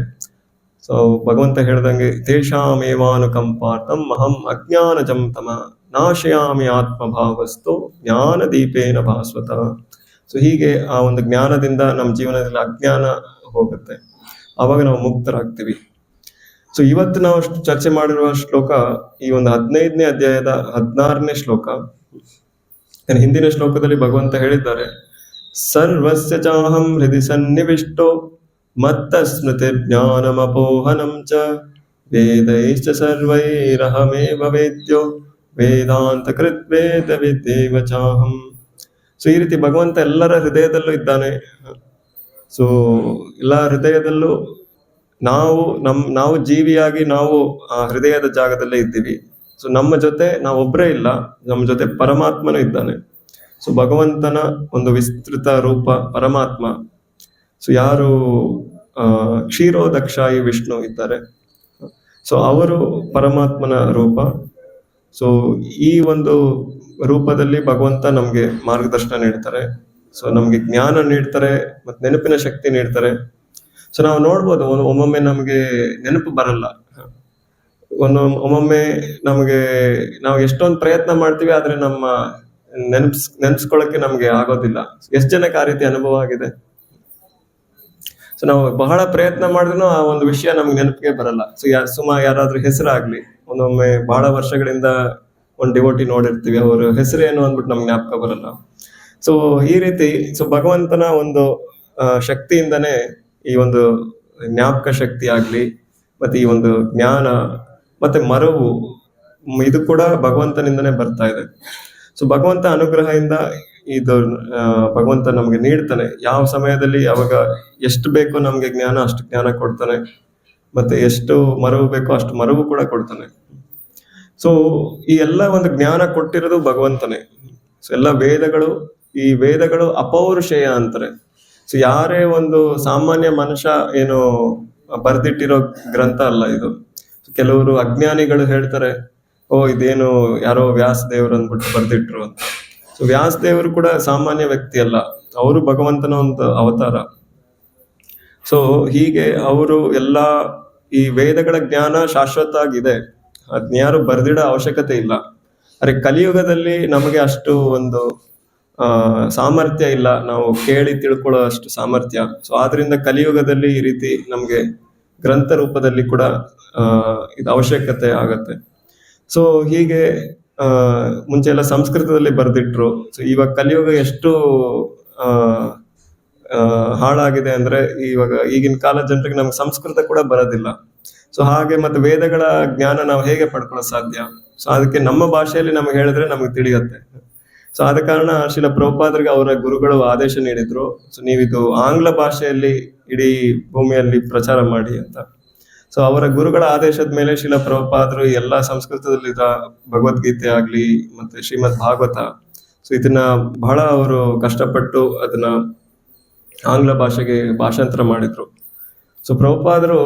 ಸೊ ಭಗವಂತ ಹೇಳ್ದಂಗೆ ತೇಷಾಮೇವಾನುಕಂಪಾರ್ಥಂ ಅಹಂ ಅಜ್ಞಾನಜಂ ತಮ ನಾಶಯಾಮಿ ಆತ್ಮಭಾವಸ್ತು ಜ್ಞಾನ ದೀಪೇನ ಭಾಸ್ವತ. ಸೊ ಹೀಗೆ ಆ ಒಂದು ಜ್ಞಾನದಿಂದ ನಮ್ಮ ಜೀವನದಲ್ಲಿ ಅಜ್ಞಾನ ಹೋಗುತ್ತೆ, ಆವಾಗ ನಾವು ಮುಕ್ತರಾಗ್ತೀವಿ. ಸೊ ಇವತ್ತು ನಾವು ಚರ್ಚೆ ಮಾಡಿರುವ ಶ್ಲೋಕ ಈ ಒಂದು 15ನೇ ಅಧ್ಯಾಯದ 16ನೇ ಶ್ಲೋಕ. ಹಿಂದಿನ ಶ್ಲೋಕದಲ್ಲಿ ಭಗವಂತ ಹೇಳಿದ್ದಾರೆ, ಸರ್ವಸ್ಯ ಚಾಹಂ ಹೃದಯ ಸನ್ನಿವಿಷ್ಟೋ ಮತ್ತ ಸ್ಮೃತಿ ಜ್ಞಾನಮಪೋಹನಂ ಚ ವೇದೈಶ್ಚ ಸರ್ವೈರಹಮೇವ ವೇದ್ಯೋ ವೇದಾಂತ ಕೃತ್ ವೇದ ವಿದ್ಯೇವ ಚಾಹಂ. ಸೊ ಈ ರೀತಿ ಭಗವಂತ ಎಲ್ಲರ ಹೃದಯದಲ್ಲೂ ಇದ್ದಾನೆ. ಸೊ ಎಲ್ಲ ಹೃದಯದಲ್ಲೂ ನಾವು ಜೀವಿಯಾಗಿ ನಾವು ಆ ಹೃದಯದ ಜಾಗದಲ್ಲೇ ಇದ್ದೀವಿ. ಸೊ ನಮ್ಮ ಜೊತೆ ನಾವೊಬ್ಬರೇ ಇಲ್ಲ, ನಮ್ಮ ಜೊತೆ ಪರಮಾತ್ಮನೂ ಇದ್ದಾನೆ. ಸೊ ಭಗವಂತನ ಒಂದು ವಿಸ್ತೃತ ರೂಪ ಪರಮಾತ್ಮ. ಸೊ ಯಾರು ಕ್ಷೀರೋದಕ್ಷಾಯಿ ವಿಷ್ಣು ಇದ್ದಾರೆ, ಸೊ ಅವರು ಪರಮಾತ್ಮನ ರೂಪ. ಸೊ ಈ ಒಂದು ರೂಪದಲ್ಲಿ ಭಗವಂತ ನಮ್ಗೆ ಮಾರ್ಗದರ್ಶನ ನೀಡ್ತಾರೆ. ಸೊ ನಮ್ಗೆ ಜ್ಞಾನ ನೀಡ್ತಾರೆ ಮತ್ತೆ ನೆನಪಿನ ಶಕ್ತಿ ನೀಡ್ತಾರೆ. ಸೊ ನಾವು ನೋಡ್ಬೋದು, ಒಮ್ಮೊಮ್ಮೆ ನಮಗೆ ನೆನಪು ಬರಲ್ಲ, ಒಮ್ಮೊಮ್ಮೆ ನಾವು ಎಷ್ಟೊಂದು ಪ್ರಯತ್ನ ಮಾಡ್ತೀವಿ, ಆದ್ರೆ ನಮ್ಮ ನೆನ್ಸ್ಕೊಳಕ್ಕೆ ನಮ್ಗೆ ಆಗೋದಿಲ್ಲ. ಎಷ್ಟು ಜನಕ್ಕೆ ಆ ರೀತಿ ಅನುಭವ ಆಗಿದೆ? ಸೊ ನಾವು ಬಹಳ ಪ್ರಯತ್ನ ಮಾಡಿದ್ರು ಆ ಒಂದು ವಿಷಯ ನಮ್ಗೆ ನೆನಪಿಗೆ ಬರಲ್ಲ. ಸೊ ಯಾರಾದ್ರೂ ಹೆಸರಾಗ್ಲಿ, ಒಂದೊಮ್ಮೆ ಬಹಳ ವರ್ಷಗಳಿಂದ ಒಂದು ಡಿವೋಟಿ ನೋಡಿರ್ತೀವಿ, ಅವ್ರ ಹೆಸರೇನು ಅಂದ್ಬಿಟ್ಟು ನಮ್ಗೆ ಜ್ಞಾಪಕ ಬರಲ್ಲ. ಸೊ ಈ ರೀತಿ ಸೊ ಭಗವಂತನ ಒಂದು ಶಕ್ತಿಯಿಂದನೇ ಈ ಒಂದು ಜ್ಞಾಪಕ ಶಕ್ತಿ ಆಗ್ಲಿ ಮತ್ತೆ ಈ ಒಂದು ಜ್ಞಾನ ಮತ್ತೆ ಇದು ಕೂಡ ಭಗವಂತನಿಂದನೇ ಬರ್ತಾ ಇದೆ. ಸೊ ಭಗವಂತ ಅನುಗ್ರಹದಿಂದ ಇದು ಭಗವಂತ ನಮಗೆ ನೀಡ್ತಾನೆ. ಯಾವ ಸಮಯದಲ್ಲಿ ಯಾವಾಗ ಎಷ್ಟು ಬೇಕೋ ನಮಗೆ ಜ್ಞಾನ ಅಷ್ಟು ಜ್ಞಾನ ಕೊಡ್ತಾನೆ, ಮತ್ತೆ ಎಷ್ಟು ಮರವು ಬೇಕೋ ಅಷ್ಟು ಮರವು ಕೂಡ ಕೊಡ್ತಾನೆ. ಸೊ ಈ ಎಲ್ಲ ಒಂದು ಜ್ಞಾನ ಕೊಟ್ಟಿರೋದು ಭಗವಂತನೇ. ಸೊ ಎಲ್ಲ ಈ ವೇದಗಳು ಅಪೌರುಷೇಯ ಅಂತಾರೆ. ಸೊ ಯಾರೇ ಒಂದು ಸಾಮಾನ್ಯ ಮನುಷ್ಯ ಏನು ಬರ್ದಿಟ್ಟಿರೋ ಗ್ರಂಥ ಅಲ್ಲ ಇದು. ಕೆಲವರು ಅಜ್ಞಾನಿಗಳು ಹೇಳ್ತಾರೆ, ಇದೇನು ಯಾರೋ ವ್ಯಾಸದೇವರು ಅಂದ್ಬಿಟ್ಟು ಬರ್ದಿಟ್ರು ಅಂತ. ಸೊ ವ್ಯಾಸದೇವರು ಕೂಡ ಸಾಮಾನ್ಯ ವ್ಯಕ್ತಿ ಅಲ್ಲ, ಅವರು ಭಗವಂತನ ಒಂದು ಅವತಾರ. ಸೊ ಹೀಗೆ ಅವರು ಎಲ್ಲ ಈ ವೇದಗಳ ಜ್ಞಾನ ಶಾಶ್ವತ ಆಗಿದೆ, ಅದ್ನ್ಯಾರು ಬರ್ದಿಡೋ ಅವಶ್ಯಕತೆ ಇಲ್ಲ. ಅರೆ ಕಲಿಯುಗದಲ್ಲಿ ನಮಗೆ ಅಷ್ಟು ಒಂದು ಸಾಮರ್ಥ್ಯ ಇಲ್ಲ, ನಾವು ಕೇಳಿ ತಿಳ್ಕೊಳ್ಳೋ ಅಷ್ಟು ಸಾಮರ್ಥ್ಯ. ಸೊ ಆದ್ರಿಂದ ಕಲಿಯುಗದಲ್ಲಿ ಈ ರೀತಿ ನಮ್ಗೆ ಗ್ರಂಥ ರೂಪದಲ್ಲಿ ಕೂಡ ಇದು ಅವಶ್ಯಕತೆ ಆಗತ್ತೆ. ಸೊ ಹೀಗೆ ಮುಂಚೆ ಎಲ್ಲ ಸಂಸ್ಕೃತದಲ್ಲಿ ಬರ್ದಿಟ್ರು. ಸೊ ಇವಾಗ ಕಲಿಯುಗ ಎಷ್ಟು ಹಾಳಾಗಿದೆ ಅಂದ್ರೆ ಇವಾಗ ಈಗಿನ ಕಾಲ ಜನರಿಗೆ ನಮ್ಗೆ ಸಂಸ್ಕೃತ ಕೂಡ ಬರೋದಿಲ್ಲ. ಸೊ ಹಾಗೆ ಮತ್ತೆ ವೇದಗಳ ಜ್ಞಾನ ನಾವು ಹೇಗೆ ಪಡ್ಕೊಳ್ಳೋ ಸಾಧ್ಯ? ಸೊ ಅದಕ್ಕೆ ನಮ್ಮ ಭಾಷೆಯಲ್ಲಿ ನಮಗೆ ಹೇಳಿದ್ರೆ ನಮಗೆ ತಿಳಿಯುತ್ತೆ. ಸೊ ಆದ ಕಾರಣ ಶ್ರೀಲ ಪ್ರಭುಪಾದರಿಗೆ ಅವರ ಗುರುಗಳು ಆದೇಶ ನೀಡಿದ್ರು, ಸೊ ನೀವಿದು ಆಂಗ್ಲ ಭಾಷೆಯಲ್ಲಿ ಇಡೀ ಭೂಮಿಯಲ್ಲಿ ಪ್ರಚಾರ ಮಾಡಿ ಅಂತ. ಸೊ ಅವರ ಗುರುಗಳ ಆದೇಶದ ಮೇಲೆ ಶ್ರೀಲ ಪ್ರಭುಪಾದರು ಎಲ್ಲ ಸಂಸ್ಕೃತದಲ್ಲಿದ್ದ ಭಗವದ್ಗೀತೆ ಆಗ್ಲಿ ಮತ್ತೆ ಶ್ರೀಮದ್ ಭಾಗವತ, ಸೊ ಇದನ್ನ ಬಹಳ ಅವರು ಕಷ್ಟಪಟ್ಟು ಅದನ್ನ ಆಂಗ್ಲ ಭಾಷೆಗೆ ಭಾಷಾಂತರ ಮಾಡಿದ್ರು. ಸೊ ಪ್ರಭುಪಾದರು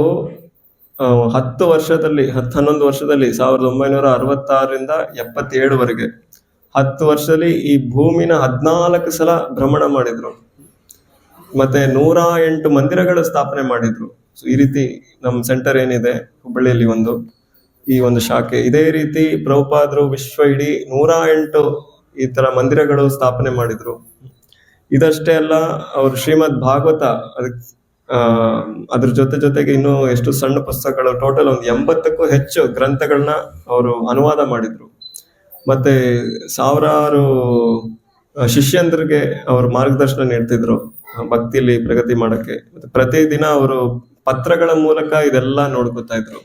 11 ವರ್ಷದಲ್ಲಿ 1966ರಿಂದ 77ವರೆಗೆ 10 ವರ್ಷದಲ್ಲಿ ಈ ಭೂಮಿನ 14 ಸಲ ಭ್ರಮಣ ಮಾಡಿದ್ರು, ಮತ್ತೆ 108 ಮಂದಿರಗಳ ಸ್ಥಾಪನೆ ಮಾಡಿದ್ರು. ಸೊ ಈ ರೀತಿ ನಮ್ಮ ಸೆಂಟರ್ ಏನಿದೆ ಹುಬ್ಬಳ್ಳಿಯಲ್ಲಿ ಈ ಒಂದು ಶಾಖೆ, ಇದೇ ರೀತಿ ಪ್ರಭುಪಾದರು ವಿಶ್ವ ಇಡೀ 108 ಈ ತರ ಮಂದಿರಗಳು ಸ್ಥಾಪನೆ ಮಾಡಿದ್ರು. ಇದಷ್ಟೇ ಅಲ್ಲ, ಅವರು ಶ್ರೀಮದ್ ಭಾಗವತ ಅದ್ರ ಜೊತೆಗೆ ಇನ್ನೂ ಎಷ್ಟು ಸಣ್ಣ ಪುಸ್ತಕಗಳು, ಟೋಟಲ್ 80ಕ್ಕೂ ಹೆಚ್ಚು ಗ್ರಂಥಗಳನ್ನ ಅವರು ಅನುವಾದ ಮಾಡಿದ್ರು. ಮತ್ತೆ ಸಾವಿರಾರು ಶಿಷ್ಯಂದ್ರಿಗೆ ಅವರು ಮಾರ್ಗದರ್ಶನ ನೀಡ್ತಿದ್ರು ಭಕ್ತಿಯಲ್ಲಿ ಪ್ರಗತಿ ಮಾಡಕ್ಕೆ. ಮತ್ತೆ ಪ್ರತಿದಿನ ಅವರು ಪತ್ರಗಳ ಮೂಲಕ ಇದೆಲ್ಲ ನೋಡ್ಕೊತಾ ಇದ್ರು.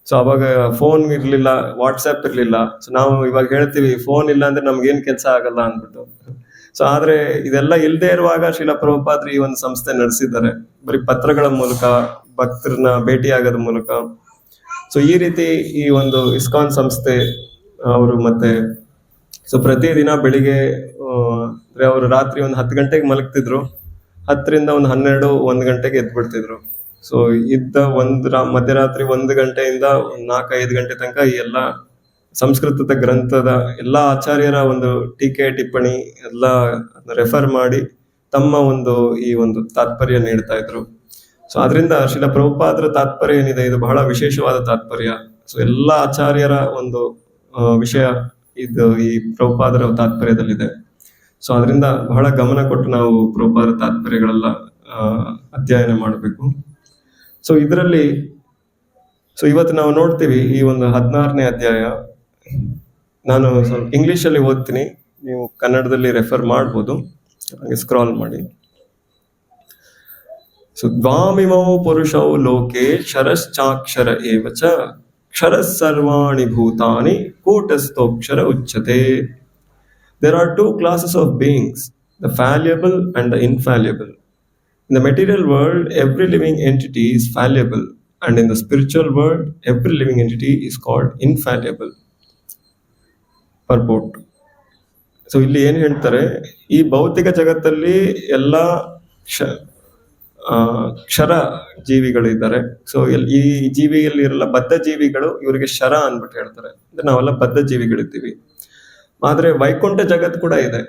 ಸೊ ಅವಾಗ ಫೋನ್ ಇರ್ಲಿಲ್ಲ, ವಾಟ್ಸ್ಆಪ್ ಇರ್ಲಿಲ್ಲ. ಸೊ ನಾವು ಇವಾಗ ಹೇಳ್ತೀವಿ ಫೋನ್ ಇಲ್ಲ ಅಂದ್ರೆ ನಮ್ಗೇನ್ ಕೆಲಸ ಆಗಲ್ಲ ಅಂದ್ಬಿಟ್ಟು. ಸೊ ಆದ್ರೆ ಇದೆಲ್ಲ ಇಲ್ಲದೆ ಇರುವಾಗ ಶ್ರೀಲ ಪ್ರಭುಪಾದರು ಈ ಒಂದು ಸಂಸ್ಥೆ ನಡೆಸಿದ್ದಾರೆ, ಬರೀ ಪತ್ರಗಳ ಮೂಲಕ, ಭಕ್ತರನ್ನ ಭೇಟಿ ಆಗೋದ ಮೂಲಕ. ಸೊ ಈ ರೀತಿ ಈ ಒಂದು ಇಸ್ಕಾನ್ ಸಂಸ್ಥೆ ಅವರು ಮತ್ತೆ ಸೊ ಪ್ರತಿದಿನ ಬೆಳಿಗ್ಗೆ ಅವರು ರಾತ್ರಿ 10 ಗಂಟೆಗೆ ಮಲಗ್ತಿದ್ರು, 10ರಿಂದ 12-1 ಗಂಟೆಗೆ ಎದ್ಬಿಡ್ತಿದ್ರು. ಸೊ ಮಧ್ಯರಾತ್ರಿ 1 ಗಂಟೆಯಿಂದ 4-5 ಗಂಟೆ ತನಕ ಈ ಎಲ್ಲ ಸಂಸ್ಕೃತದ ಗ್ರಂಥದ ಎಲ್ಲಾ ಆಚಾರ್ಯರ ಒಂದು ಟೀಕೆ ಟಿಪ್ಪಣಿ ಎಲ್ಲ ರೆಫರ್ ಮಾಡಿ ತಮ್ಮ ಈ ಒಂದು ತಾತ್ಪರ್ಯ ನೀಡ್ತಾ ಇದ್ರು. ಸೊ ಅದರಿಂದ ಶ್ರೀಲ ಪ್ರಭುಪಾದರ ತಾತ್ಪರ್ಯ ಏನಿದೆ ಇದು ಬಹಳ ವಿಶೇಷವಾದ ತಾತ್ಪರ್ಯ. ಸೊ ಎಲ್ಲಾ ಆಚಾರ್ಯರ ಒಂದು ವಿಷಯ ಇದು ಈ ಪ್ರಭುಪಾದರ ತಾತ್ಪರ್ಯದಲ್ಲಿದೆ. ಸೊ ಅದರಿಂದ ಬಹಳ ಗಮನ ಕೊಟ್ಟು ನಾವು ಪ್ರಭುಪಾದರ ತಾತ್ಪರ್ಯಗಳೆಲ್ಲ ಅಧ್ಯಯನ ಮಾಡಬೇಕು. ಸೊ ಇದರಲ್ಲಿ ಇವತ್ತು ನಾವು ನೋಡ್ತೀವಿ ಈ ಒಂದು 16ನೇ ಅಧ್ಯಾಯ. ನಾನು ಸ್ವಲ್ಪ ಇಂಗ್ಲಿಷಲ್ಲಿ ಓದ್ತೀನಿ, ನೀವು ಕನ್ನಡದಲ್ಲಿ ರೆಫರ್ ಮಾಡ್ಬೋದು, ಹಾಗೆ ಸ್ಕ್ರಾಲ್ ಮಾಡಿ. ಸೊ ದ್ವಾಮಿಮೌ ಪುರುಷೌ ಲೋಕೆ ಕ್ಷರಶ್ಚಾಕ್ಷರ ಏವಚ ಕ್ಷರ ಸರ್ವಾಣಿ ಭೂತಾನಿ ಕೂಟಸ್ಥೋಕ್ಷರ ಉಚ್ಯತೆ. There are 2 classes of beings, the fallible and the infallible. In the material world, every living entity is fallible, and in the spiritual world, every living entity is called infallible. Purport. So ಇಲ್ಲಿ ಏನ್ ಹೇಳ್ತಾರೆ, ಈ ಭೌತಿಕ ಜಗತ್ತಲ್ಲಿ ಎಲ್ಲ ಕ್ಷರ ಜೀವಿಗಳಿದ್ದಾರೆ. So ಈ ಜೀವಿಯಲ್ಲಿ ಇರಲ್ಲ ಬದ್ಧ ಜೀವಿಗಳು, ಇವರಿಗೆ ಶರ ಅಂದ್ಬಿಟ್ಟು ಹೇಳ್ತಾರೆ. ಅಂದ್ರೆ ನಾವೆಲ್ಲ ಬದ್ಧ ಜೀವಿಗಳಿದ್ದೀವಿ. ಆದ್ರೆ ವೈಕುಂಠ ಜಗತ್ ಕೂಡ ಇದೆ.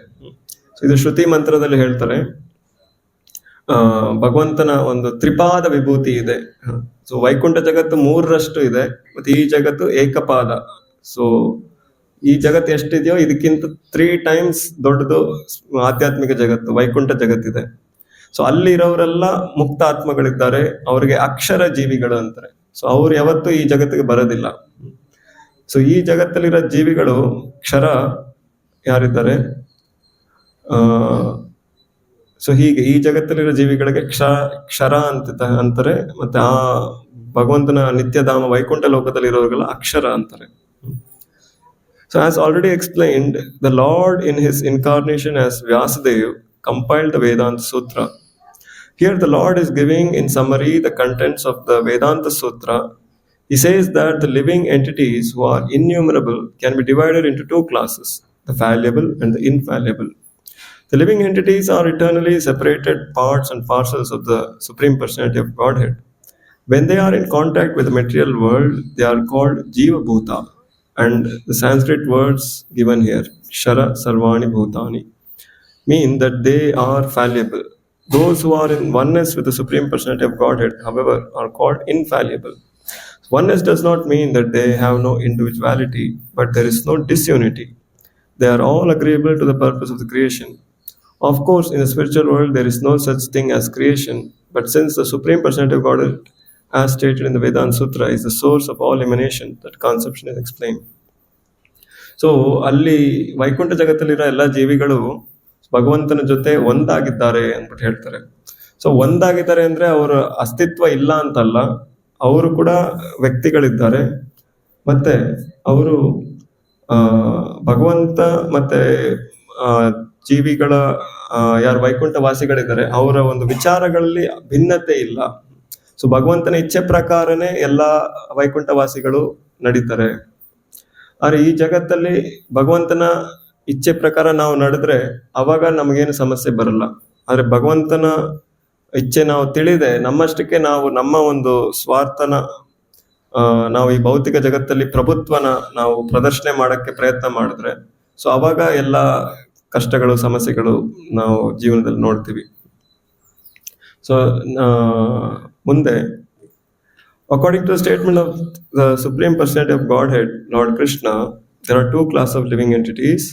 ಸೊ ಇದು ಶ್ರುತಿ ಮಂತ್ರದಲ್ಲಿ ಹೇಳ್ತಾರೆ, ಭಗವಂತನ ಒಂದು ತ್ರಿಪಾದ ವಿಭೂತಿ ಇದೆ. ಸೊ ವೈಕುಂಠ ಜಗತ್ತು 3ರಷ್ಟು ಇದೆ, ಮತ್ತೆ ಈ ಜಗತ್ತು ಏಕಪಾದ. ಸೊ ಈ ಜಗತ್ತು ಎಷ್ಟಿದೆಯೋ ಇದಕ್ಕಿಂತ 3 times ದೊಡ್ಡದು ಆಧ್ಯಾತ್ಮಿಕ ಜಗತ್ತು, ವೈಕುಂಠ ಜಗತ್ತಿದೆ. ಸೊ ಅಲ್ಲಿ ಇರೋರೆಲ್ಲ ಮುಕ್ತ ಆತ್ಮಗಳಿದ್ದಾರೆ, ಅವರಿಗೆ ಅಕ್ಷರ ಜೀವಿಗಳು ಅಂತಾರೆ. ಸೊ ಅವ್ರು ಯಾವತ್ತೂ ಈ ಜಗತ್ತಿಗೆ ಬರೋದಿಲ್ಲ. ಸೊ ಈ ಜಗತ್ತಲ್ಲಿರೋ ಜೀವಿಗಳು ಕ್ಷರ ಯಾರಿದ್ದಾರೆ, ಸೊ ಹೀಗೆ ಈ ಜಗತ್ತಲ್ಲಿರೋ ಜೀವಿಗಳಿಗೆ ಕ್ಷರ ಅಂತಾರೆ. ಮತ್ತೆ ಆ ಭಗವಂತನ ನಿತ್ಯಧಾಮ ವೈಕುಂಠ ಲೋಕದಲ್ಲಿ ಇರೋರಿಗೆಲ್ಲ ಅಕ್ಷರ ಅಂತಾರೆ. So, as already explained, the Lord in his incarnation as Vyasadeva compiled the Vedanta Sutra. Here, the Lord is giving in summary the contents of the Vedanta Sutra. He says that the living entities who are innumerable can be divided into two classes, the fallible and the infallible. The living entities are eternally separated parts and parcels of the Supreme Personality of Godhead. When they are in contact with the material world, they are called Jiva Bhuta, and the Sanskrit words given here, Shara Sarvani Bhutani, mean that they are fallible. Those who are in oneness with the Supreme Personality of Godhead, however, are called infallible. Oneness does not mean that they have no individuality, but there is no disunity. They are all agreeable to the purpose of the creation. Of course, in the spiritual world, there is no such thing as creation, but since the Supreme Personality of Godhead, as stated in the Vedanta Sutra, is the source of all emanation, that conception is explained. So ಅಲ್ಲಿ ವೈಕುಂಠ ಜಗತ್ತಲ್ಲಿರೋ ಎಲ್ಲ ಜೀವಿಗಳು ಭಗವಂತನ ಜೊತೆ ಒಂದಾಗಿದ್ದಾರೆ ಅಂದ್ಬಿಟ್ಟು ಹೇಳ್ತಾರೆ. So ಒಂದಾಗಿದ್ದಾರೆ ಅಂದ್ರೆ ಅವರ ಅಸ್ತಿತ್ವ ಇಲ್ಲ ಅಂತಲ್ಲ, ಅವರು ಕೂಡ ವ್ಯಕ್ತಿಗಳಿದ್ದಾರೆ. ಮತ್ತೆ ಅವರು ಭಗವಂತ ಮತ್ತೆ ಜೀವಿಗಳ ಯಾರು ವೈಕುಂಠ ವಾಸಿಗಳಿದ್ದಾರೆ ಅವರ ಒಂದು ವಿಚಾರಗಳಲ್ಲಿ ಭಿನ್ನತೆ ಇಲ್ಲ. ಸೊ ಭಗವಂತನ ಇಚ್ಛೆ ಪ್ರಕಾರನೇ ಎಲ್ಲ ವೈಕುಂಠ ವಾಸಿಗಳು ನಡೀತಾರೆ. ಆದ್ರೆ ಈ ಜಗತ್ತಲ್ಲಿ ಭಗವಂತನ ಇಚ್ಛೆ ಪ್ರಕಾರ ನಾವು ನಡೆದ್ರೆ ಅವಾಗ ನಮಗೇನು ಸಮಸ್ಯೆ ಬರಲ್ಲ. ಆದ್ರೆ ಭಗವಂತನ ಇಚ್ಛೆ ನಾವು ತಿಳಿದೆ ನಮ್ಮಷ್ಟಕ್ಕೆ ನಾವು ನಮ್ಮ ಒಂದು ಸ್ವಾರ್ಥನ ನಾವು ಈ ಭೌತಿಕ ಜಗತ್ತಲ್ಲಿ ಪ್ರಭುತ್ವನ ನಾವು ಪ್ರದರ್ಶನೆ ಮಾಡಕ್ಕೆ ಪ್ರಯತ್ನ ಮಾಡಿದ್ರೆ ಸೊ ಅವಾಗ ಎಲ್ಲ ಕಷ್ಟಗಳು ಸಮಸ್ಯೆಗಳು ನಾವು ಜೀವನದಲ್ಲಿ ನೋಡ್ತೀವಿ. ಸೊ ಮುಂದೆ according to the statement of the Supreme Personality of Godhead, Lord Krishna, there are two classes of living entities.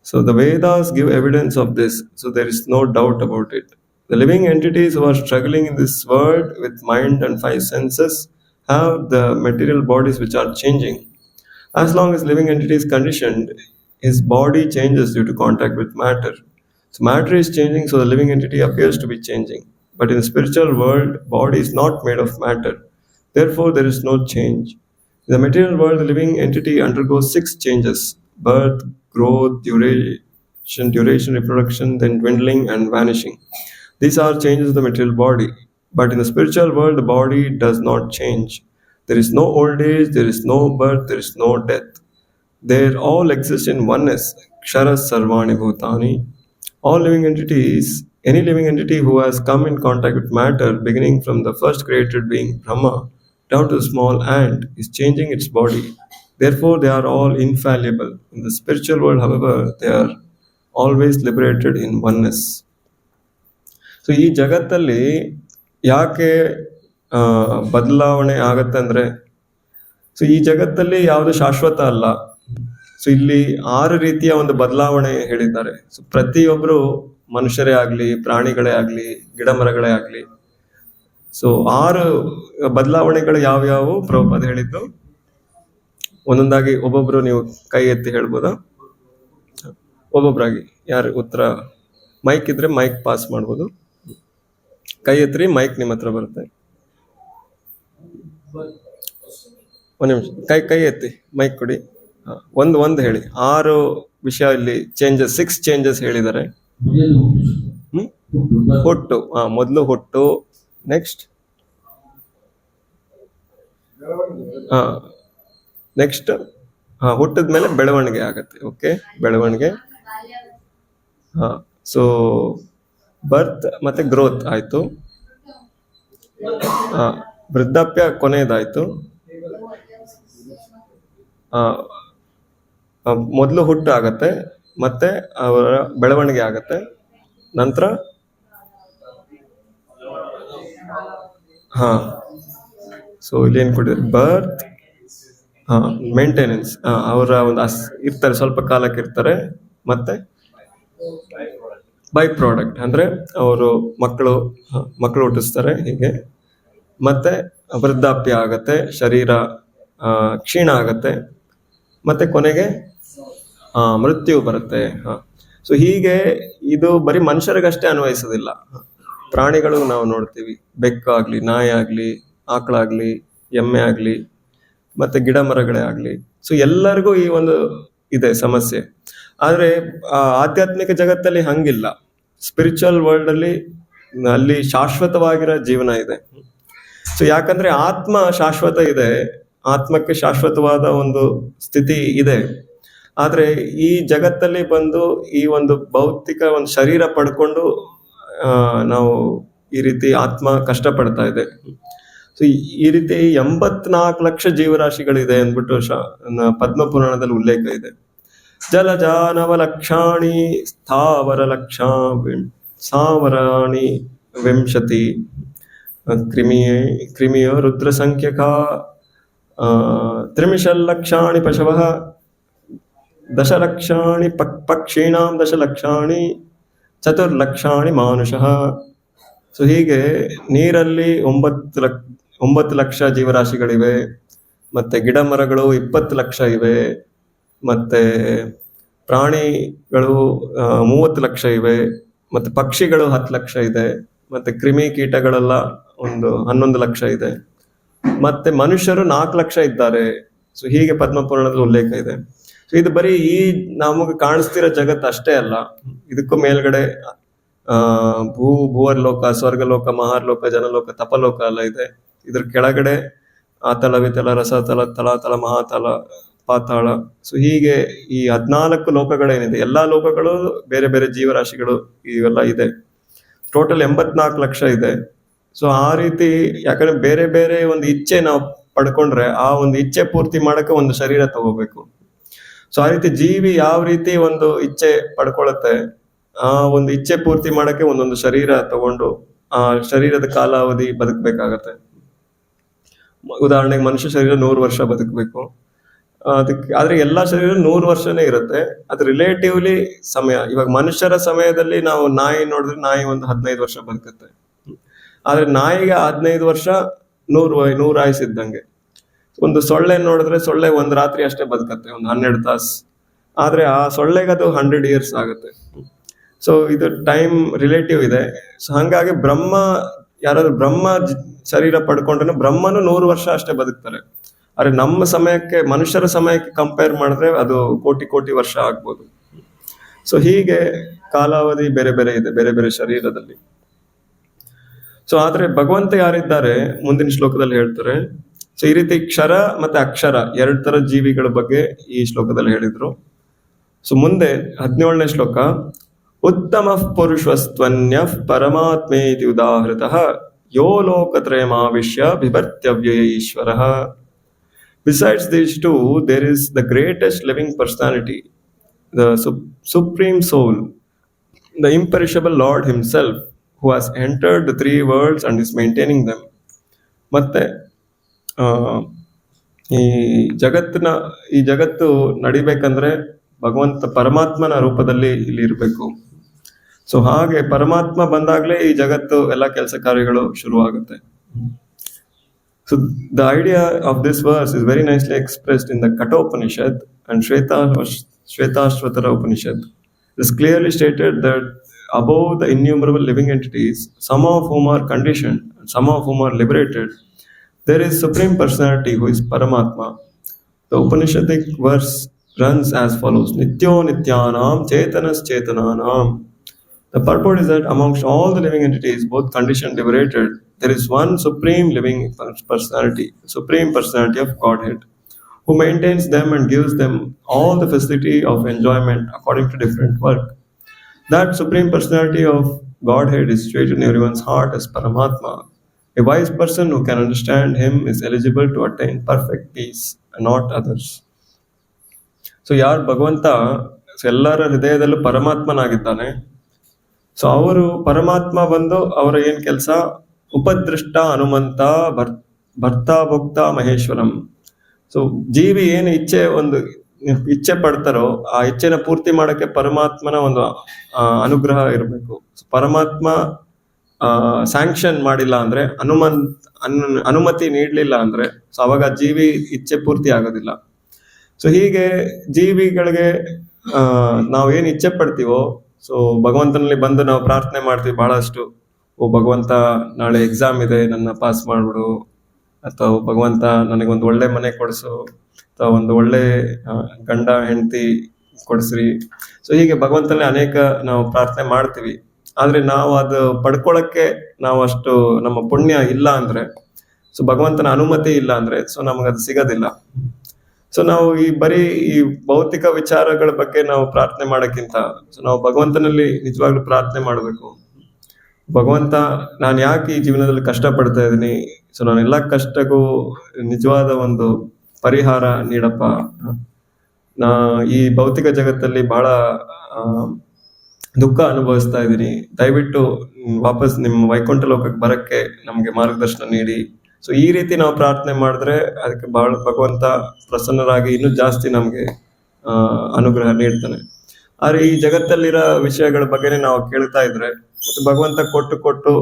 So the Vedas give evidence of this, so there is no doubt about it. The living entities who are struggling in this world with mind and five senses have the material bodies which are changing. As long as living entity is conditioned, his body changes due to contact with matter. So matter is changing, so the living entity appears to be changing. But in the spiritual world, body is not made of matter. Therefore, there is no change. In the material world, the living entity undergoes 6 changes: birth, growth, duration, reproduction, then dwindling and vanishing. These are changes of the material body. But in the spiritual world, the body does not change. There is no old age, there is no birth, there is no death. They all exist in oneness. Kshara Sarvani Bhutani. All living entities, any living entity who has come in contact with matter, beginning from the first created being Brahma down to the small ant, is changing its body. Therefore, they are all infallible. In the spiritual world, however, they are always liberated in oneness. So ಈ ಜಗತ್ತಲ್ಲಿ ಯಾಕೆ ಬದಲಾವಣೆ ಆಗತ್ತೆ ಅಂದ್ರೆ so ಈ ಜಗತ್ತಲ್ಲಿ ಯಾವುದು ಶಾಶ್ವತ ಅಲ್ಲ. ಸೊ ಇಲ್ಲಿ 6 ರೀತಿಯ ಒಂದು ಬದಲಾವಣೆ ಹೇಳಿದ್ದಾರೆ. ಸೊ ಪ್ರತಿಯೊಬ್ಬರು ಮನುಷ್ಯರೇ ಆಗ್ಲಿ, ಪ್ರಾಣಿಗಳೇ ಆಗ್ಲಿ, ಗಿಡ ಮರಗಳೇ ಆಗ್ಲಿ, ಸೊ 6 ಬದಲಾವಣೆಗಳು ಯಾವ್ಯಾವು ಪ್ರಭುಪಾದ ಹೇಳಿದ್ದು ಒಂದೊಂದಾಗಿ ಒಬ್ಬೊಬ್ರು ನೀವು ಕೈ ಎತ್ತಿ ಹೇಳ್ಬೋದಾ? ಒಬ್ಬೊಬ್ರಾಗಿ ಯಾರು ಉತ್ತರ, ಮೈಕ್ ಇದ್ರೆ ಮೈಕ್ ಪಾಸ್ ಮಾಡ್ಬೋದು. ಕೈ ಎತ್ತಿ, ಮೈಕ್ ನಿಮ್ಮ ಹತ್ರ ಬರುತ್ತೆ. ಒಂದ್ ನಿಮಿಷ, ಕೈ ಎತ್ತಿ ಮೈಕ್ ಕೊಡಿ. ಒಂದು ಹೇಳಿ. 6 ವಿಷಯ ಇಲ್ಲಿ ಚೇಂಜಸ್, 6 ಚೇಂಜಸ್ ಹೇಳಿದ್ದಾರೆ. ಹುಟ್ಟು, ಮೊದಲು ಹುಟ್ಟು, ನೆಕ್ಸ್ಟ್ ಹುಟ್ಟಿದ ಮೇಲೆ ಬೆಳವಣಿಗೆ ಆಗತ್ತೆ. ಓಕೆ, ಬೆಳವಣಿಗೆ. ಸೊ ಬರ್ತ್ ಮತ್ತೆ ಗ್ರೋತ್ ಆಯ್ತು. ವೃದ್ಧಾಪ್ಯ ಕೊನೆಯದಾಯ್ತು. ಮೊದಲು ಹುಟ್ಟು ಆಗತ್ತೆ, ಮತ್ತೆ ಅವರ ಬೆಳವಣಿಗೆ ಆಗತ್ತೆ. ನಂತರ ಸೊ ಇಲ್ಲಿ ಏನ್ ಕೊಟ್ಟಿದ್ದಾರೆ? ಬರ್ತ್, ಮೇಂಟೆನೆನ್ಸ್, ಅವರ ಒಂದು ಇರ್ತಾರೆ, ಸ್ವಲ್ಪ ಕಾಲಕ್ಕೆ ಇರ್ತಾರೆ. ಮತ್ತೆ ಬೈ ಪ್ರಾಡಕ್ಟ್ ಅಂದ್ರೆ ಅವರು ಮಕ್ಕಳು ಹುಟ್ಟಿಸ್ತಾರೆ, ಹೀಗೆ. ಮತ್ತೆ ವೃದ್ಧಾಪ್ಯ ಆಗತ್ತೆ, ಶರೀರ ಕ್ಷೀಣ ಆಗತ್ತೆ, ಮತ್ತೆ ಕೊನೆಗೆ ಮೃತ್ಯು ಬರುತ್ತೆ. ಸೊ ಹೀಗೆ ಇದು ಬರೀ ಮನುಷ್ಯರಿಗಷ್ಟೇ ಅನ್ವಯಿಸೋದಿಲ್ಲ. ಪ್ರಾಣಿಗಳು ನಾವು ನೋಡ್ತೀವಿ, ಬೆಕ್ಕಾಗ್ಲಿ, ನಾಯಿ ಆಗ್ಲಿ, ಆಕಳಾಗ್ಲಿ, ಎಮ್ಮೆ ಆಗ್ಲಿ, ಮತ್ತೆ ಗಿಡ ಮರಗಳೇ ಆಗ್ಲಿ. ಸೊ ಎಲ್ಲರಿಗೂ ಈ ಒಂದು ಇದೆ ಸಮಸ್ಯೆ. ಆದ್ರೆ ಆಧ್ಯಾತ್ಮಿಕ ಜಗತ್ತಲ್ಲಿ ಹಂಗಿಲ್ಲ. ಸ್ಪಿರಿಚುವಲ್ ವರ್ಲ್ಡ್ ಅಲ್ಲಿ ಶಾಶ್ವತವಾಗಿರೋ ಜೀವನ ಇದೆ. ಸೊ ಯಾಕಂದ್ರೆ ಆತ್ಮ ಶಾಶ್ವತ ಇದೆ, ಆತ್ಮಕ್ಕೆ ಶಾಶ್ವತವಾದ ಒಂದು ಸ್ಥಿತಿ ಇದೆ. ಆದ್ರೆ ಈ ಜಗತ್ತಲ್ಲಿ ಬಂದು ಈ ಒಂದು ಭೌತಿಕ ಒಂದು ಶರೀರ ಪಡ್ಕೊಂಡು ನಾವು ಈ ರೀತಿ ಆತ್ಮ ಕಷ್ಟಪಡ್ತಾ ಇದೆ. ಸೊ ಈ ರೀತಿ 84 ಲಕ್ಷ ಜೀವರಾಶಿಗಳಿದೆ ಅಂದ್ಬಿಟ್ಟು ಪದ್ಮಪುರಾಣದಲ್ಲಿ ಉಲ್ಲೇಖ ಇದೆ. ಜಲಜಾನವ ಲಕ್ಷಾಣಿ ಸ್ಥಾವರಾಣಿ ವಿಂಶತಿ ಕ್ರಿಮಿಯೋ ರುದ್ರ ಸಂಖ್ಯಕ ತ್ರಿಮಿಷಲ್ಲಕ್ಷಾಣಿ ಪಶವಃ ದಶಲಕ್ಷಾಣಿ ಪಕ್ಷೀಣಾಂ ದಶಲಕ್ಷಾಣಿ ಚತುರ್ಲಕ್ಷಾಣಿ ಮಾನುಷಃ. ಸೊ ಹೀಗೆ ನೀರಲ್ಲಿ 9 ಲಕ್ಷ ಜೀವರಾಶಿಗಳಿವೆ, ಮತ್ತೆ ಗಿಡ ಮರಗಳು 20 ಲಕ್ಷ ಇವೆ, ಮತ್ತೆ ಪ್ರಾಣಿಗಳು 30 ಲಕ್ಷ ಇವೆ, ಮತ್ತೆ ಪಕ್ಷಿಗಳು 10 ಲಕ್ಷ ಇದೆ, ಮತ್ತೆ ಕ್ರಿಮಿ ಕೀಟಗಳೆಲ್ಲ 11 ಲಕ್ಷ ಇದೆ, ಮತ್ತೆ ಮನುಷ್ಯರು 4 ಲಕ್ಷ ಇದ್ದಾರೆ. ಸೊ ಹೀಗೆ ಪದ್ಮಪುರಾಣದಲ್ಲಿ ಉಲ್ಲೇಖ ಇದೆ. ಸೊ ಇದು ಬರೀ ಈ ನಮಗೆ ಕಾಣಿಸ್ತಿರೋ ಜಗತ್ತು ಅಷ್ಟೇ ಅಲ್ಲ, ಇದಕ್ಕೂ ಮೇಲ್ಗಡೆ ಭೂವರ್ಲೋಕ, ಸ್ವರ್ಗಲೋಕ, ಮಹಾರ್ಲೋಕ, ಜನಲೋಕ, ತಪಲೋಕ ಎಲ್ಲ ಇದೆ. ಇದ್ರ ಕೆಳಗಡೆ ಆತಲ, ವಿತಲ, ರಸತಲ, ತಲಾತಲ, ಮಹಾತಲ, ಪಾತಾಳ. ಸೊ ಹೀಗೆ ಈ 14 ಲೋಕಗಳೇನಿದೆ, ಎಲ್ಲಾ ಲೋಕಗಳು ಬೇರೆ ಬೇರೆ ಜೀವರಾಶಿಗಳು ಇವೆಲ್ಲ ಇದೆ. ಟೋಟಲ್ 84 ಲಕ್ಷ ಇದೆ. ಸೊ ಆ ರೀತಿ, ಯಾಕಂದ್ರೆ ಬೇರೆ ಬೇರೆ ಒಂದು ಇಚ್ಛೆ ನಾವು ಪಡ್ಕೊಂಡ್ರೆ ಆ ಒಂದು ಇಚ್ಛೆ ಪೂರ್ತಿ ಮಾಡಕ್ಕೆ ಒಂದು ಶರೀರ ತಗೋಬೇಕು. ಸೊ ಆ ರೀತಿ ಜೀವಿ ಯಾವ ರೀತಿ ಒಂದು ಇಚ್ಛೆ ಪಡ್ಕೊಳತ್ತೆ, ಆ ಒಂದು ಇಚ್ಛೆ ಪೂರ್ತಿ ಮಾಡಕ್ಕೆ ಒಂದೊಂದು ಶರೀರ ತಗೊಂಡು ಆ ಶರೀರದ ಕಾಲಾವಧಿ ಬದುಕಬೇಕಾಗತ್ತೆ. ಉದಾಹರಣೆಗೆ ಮನುಷ್ಯ ಶರೀರ 100 ವರ್ಷ ಬದುಕಬೇಕು. ಆದ್ರೆ ಎಲ್ಲಾ ಶರೀರ 100 ವರ್ಷನೇ ಇರುತ್ತೆ. ಅದು ರಿಲೇಟಿವ್ಲಿ ಸಮಯ. ಇವಾಗ ಮನುಷ್ಯರ ಸಮಯದಲ್ಲಿ ನಾವು ನಾಯಿ ನೋಡಿದ್ರೆ ನಾಯಿ ಒಂದು 15 ವರ್ಷ ಬದುಕುತ್ತೆ. ಆದ್ರೆ ನಾಯಿಗೆ 15 ವರ್ಷ 100 ಆಯುಸ್ಸಿದ್ದಂಗೆ. ಒಂದು ಸೊಳ್ಳೆ ನೋಡಿದ್ರೆ ಸೊಳ್ಳೆ ಒಂದು ರಾತ್ರಿ ಅಷ್ಟೇ ಬದುಕತ್ತೆ, ಒಂದು 12 ತಾಸು. ಆದ್ರೆ ಆ ಸೊಳ್ಳೆಗೆ ಅದು 100 years ಆಗುತ್ತೆ. ಸೊ ಇದು ಟೈಮ್ ರಿಲೇಟಿವ್ ಇದೆ. ಸೊ ಹಂಗಾಗಿ ಯಾರಾದ್ರೂ ಬ್ರಹ್ಮ ಶರೀರ ಪಡ್ಕೊಂಡ್ರೆ ಬ್ರಹ್ಮನು 100 ವರ್ಷ ಅಷ್ಟೇ ಬದುಕ್ತಾರೆ. ಆದ್ರೆ ನಮ್ಮ ಸಮಯಕ್ಕೆ, ಮನುಷ್ಯರ ಸಮಯಕ್ಕೆ ಕಂಪೇರ್ ಮಾಡಿದ್ರೆ ಅದು ಕೋಟಿ ವರ್ಷ ಆಗ್ಬೋದು. ಸೊ ಹೀಗೆ ಕಾಲಾವಧಿ ಬೇರೆ ಬೇರೆ ಇದೆ ಬೇರೆ ಬೇರೆ ಶರೀರದಲ್ಲಿ. ಸೊ ಆದ್ರೆ ಭಗವಂತ ಯಾರಿದ್ದಾರೆ ಮುಂದಿನ ಶ್ಲೋಕದಲ್ಲಿ ಹೇಳ್ತಾರೆ. ಸೊ ಈ ರೀತಿ ಕ್ಷರ ಮತ್ತೆ ಅಕ್ಷರ 2 ತರ ಜೀವಿಗಳ ಬಗ್ಗೆ ಈ ಶ್ಲೋಕದಲ್ಲಿ ಹೇಳಿದ್ರು. ಸೊ ಮುಂದೆ 17ನೇ ಶ್ಲೋಕ. ಉತ್ತಮ ಪುರುಷಸ್ತ್ವನ್ಯ ಪರಮಾತ್ಮೇತಿ ಉದಾಹೃತಃ ಯೋ ಲೋಕತ್ರಯಮಾವಿಶ್ಯ ಬಿಭರ್ತ್ಯವ್ಯಯ ಈಶ್ವರಃ. Besides these two, there is the greatest living personality, the supreme soul, the imperishable Lord himself, who has entered the 3 worlds and is maintaining them. ಮತ್ತೆ ಈ ಜಗತ್ತು ನಡಿಬೇಕಂದ್ರೆ ಭಗವಂತ ಪರಮಾತ್ಮನ ರೂಪದಲ್ಲಿ ಇಲ್ಲಿ ಇರಬೇಕು. ಸೊ ಹಾಗೆ ಪರಮಾತ್ಮ ಬಂದಾಗ್ಲೇ ಈ ಜಗತ್ತು ಎಲ್ಲ ಕೆಲಸ ಕಾರ್ಯಗಳು ಶುರುವಾಗುತ್ತೆ. So the idea of this verse is very nicely expressed in the Kathopanishad and Shvetashvatara Upanishad. It is clearly stated that above the innumerable living entities, some of whom are conditioned and some of whom are liberated, there is Supreme Personality who is Paramatma. The Upanishadic verse runs as follows. Nityo Nityanam Chetanas Chetananam. The purport is that amongst all the living entities, both conditioned and liberated, there is one supreme living personality, Supreme Personality of Godhead, who maintains them and gives them all the facility of enjoyment according to different work. That Supreme Personality of Godhead is situated in everyone's heart as Paramatma. A wise person who can understand him is eligible to attain perfect peace and not others. So ಯಾರು ಭಗವಂತ ಎಲ್ಲರ ಹೃದಯದಲ್ಲೂ ಪರಮಾತ್ಮನಾಗಿದ್ದಾನೆ. So ಅವರು ಪರಮಾತ್ಮ ಬಂದು ಅವರ ಏನ್ ಕೆಲಸ, ಉಪದೃಷ್ಟ ಹನುಮಂತ ಭರ್ತಾ ಭೋಕ್ತ ಮಹೇಶ್ವರಂ. So ಜೀವಿ ಏನು ಇಚ್ಛೆ ಪಡ್ತಾರೋ ಆ ಇಚ್ಛೆನ ಪೂರ್ತಿ ಮಾಡಕ್ಕೆ ಪರಮಾತ್ಮನ ಒಂದು ಅನುಗ್ರಹ ಇರಬೇಕು. ಪರಮಾತ್ಮ ಸ್ಯಾಂಕ್ಷನ್ ಮಾಡಿಲ್ಲ ಅಂದ್ರೆ, ಅನುಮತಿ ನೀಡ್ಲಿಲ್ಲ ಅಂದ್ರೆ, ಸೊ ಅವಾಗ ಜೀವಿ ಇಚ್ಛೆ ಪೂರ್ತಿ ಆಗೋದಿಲ್ಲ. ಸೊ ಹೀಗೆ ಜೀವಿಗಳಿಗೆ ನಾವೇನ್ ಇಚ್ಛೆ ಪಡ್ತೀವೋ, ಸೊ ಭಗವಂತನಲ್ಲಿ ಬಂದು ನಾವು ಪ್ರಾರ್ಥನೆ ಮಾಡ್ತೀವಿ ಬಹಳಷ್ಟು. ಓ ಭಗವಂತ, ನಾಳೆ ಎಕ್ಸಾಮ್ ಇದೆ, ನನ್ನ ಪಾಸ್ ಮಾಡ್ಬಿಡು, ಅಥವಾ ಭಗವಂತ ನನಗೊಂದು ಒಳ್ಳೆ ಮನೆ ಕೊಡಿಸು, ಅಥವಾ ಒಂದು ಒಳ್ಳೆ ಗಂಡ ಹೆಂಡತಿ ಕೊಡಿಸ್ರಿ. ಸೊ ಹೀಗೆ ಭಗವಂತನೇ ಅನೇಕ ನಾವು ಪ್ರಾರ್ಥನೆ ಮಾಡ್ತೀವಿ. ಆದ್ರೆ ನಾವು ಅದು ಪಡ್ಕೊಳಕ್ಕೆ ನಾವು ಅಷ್ಟು ನಮ್ಮ ಪುಣ್ಯ ಇಲ್ಲ ಅಂದ್ರೆ, ಸೊ ಭಗವಂತನ ಅನುಮತಿ ಇಲ್ಲ ಅಂದ್ರೆ, ಸೊ ನಮಗದು ಸಿಗೋದಿಲ್ಲ. ಸೊ ನಾವು ಈ ಬರೀ ಈ ಭೌತಿಕ ವಿಚಾರಗಳ ಬಗ್ಗೆ ನಾವು ಪ್ರಾರ್ಥನೆ ಮಾಡೋಕ್ಕಿಂತ, ಸೊ ನಾವು ಭಗವಂತನಲ್ಲಿ ನಿಜವಾಗ್ಲೂ ಪ್ರಾರ್ಥನೆ ಮಾಡಬೇಕು. ಭಗವಂತ, ನಾನು ಯಾಕೆ ಈ ಜೀವನದಲ್ಲಿ ಕಷ್ಟ ಪಡ್ತಾ ಇದ್ದೀನಿ, ಸೊ ನಾನೆಲ್ಲ ಕಷ್ಟಕ್ಕೂ ನಿಜವಾದ ಒಂದು ಪರಿಹಾರ ನೀಡಪ್ಪ. ನಾ ಈ ಭೌತಿಕ ಜಗತ್ತಲ್ಲಿ ಬಹಳ ದುಃಖ ಅನುಭವಿಸ್ತಾ ಇದ್ದೀನಿ, ದಯವಿಟ್ಟು ವಾಪಸ್ ನಿಮ್ಮ ವೈಕುಂಠ ಲೋಕಕ್ಕೆ ಬರಕ್ಕೆ ನಮ್ಗೆ ಮಾರ್ಗದರ್ಶನ ನೀಡಿ. ಸೊ ಈ ರೀತಿ ನಾವು ಪ್ರಾರ್ಥನೆ ಮಾಡಿದ್ರೆ ಅದಕ್ಕೆ ಬಹಳ ಭಗವಂತ ಪ್ರಸನ್ನರಾಗಿ ಇನ್ನೂ ಜಾಸ್ತಿ ನಮ್ಗೆ ಅನುಗ್ರಹ ನೀಡ್ತಾನೆ. ಆದ್ರೆ ಈ ಜಗತ್ತಲ್ಲಿರೋ ವಿಷಯಗಳ ಬಗ್ಗೆನೇ ನಾವು ಕೇಳ್ತಾ ಇದ್ರೆ, ಮತ್ತೆ ಭಗವಂತ ಕೊಟ್ಟು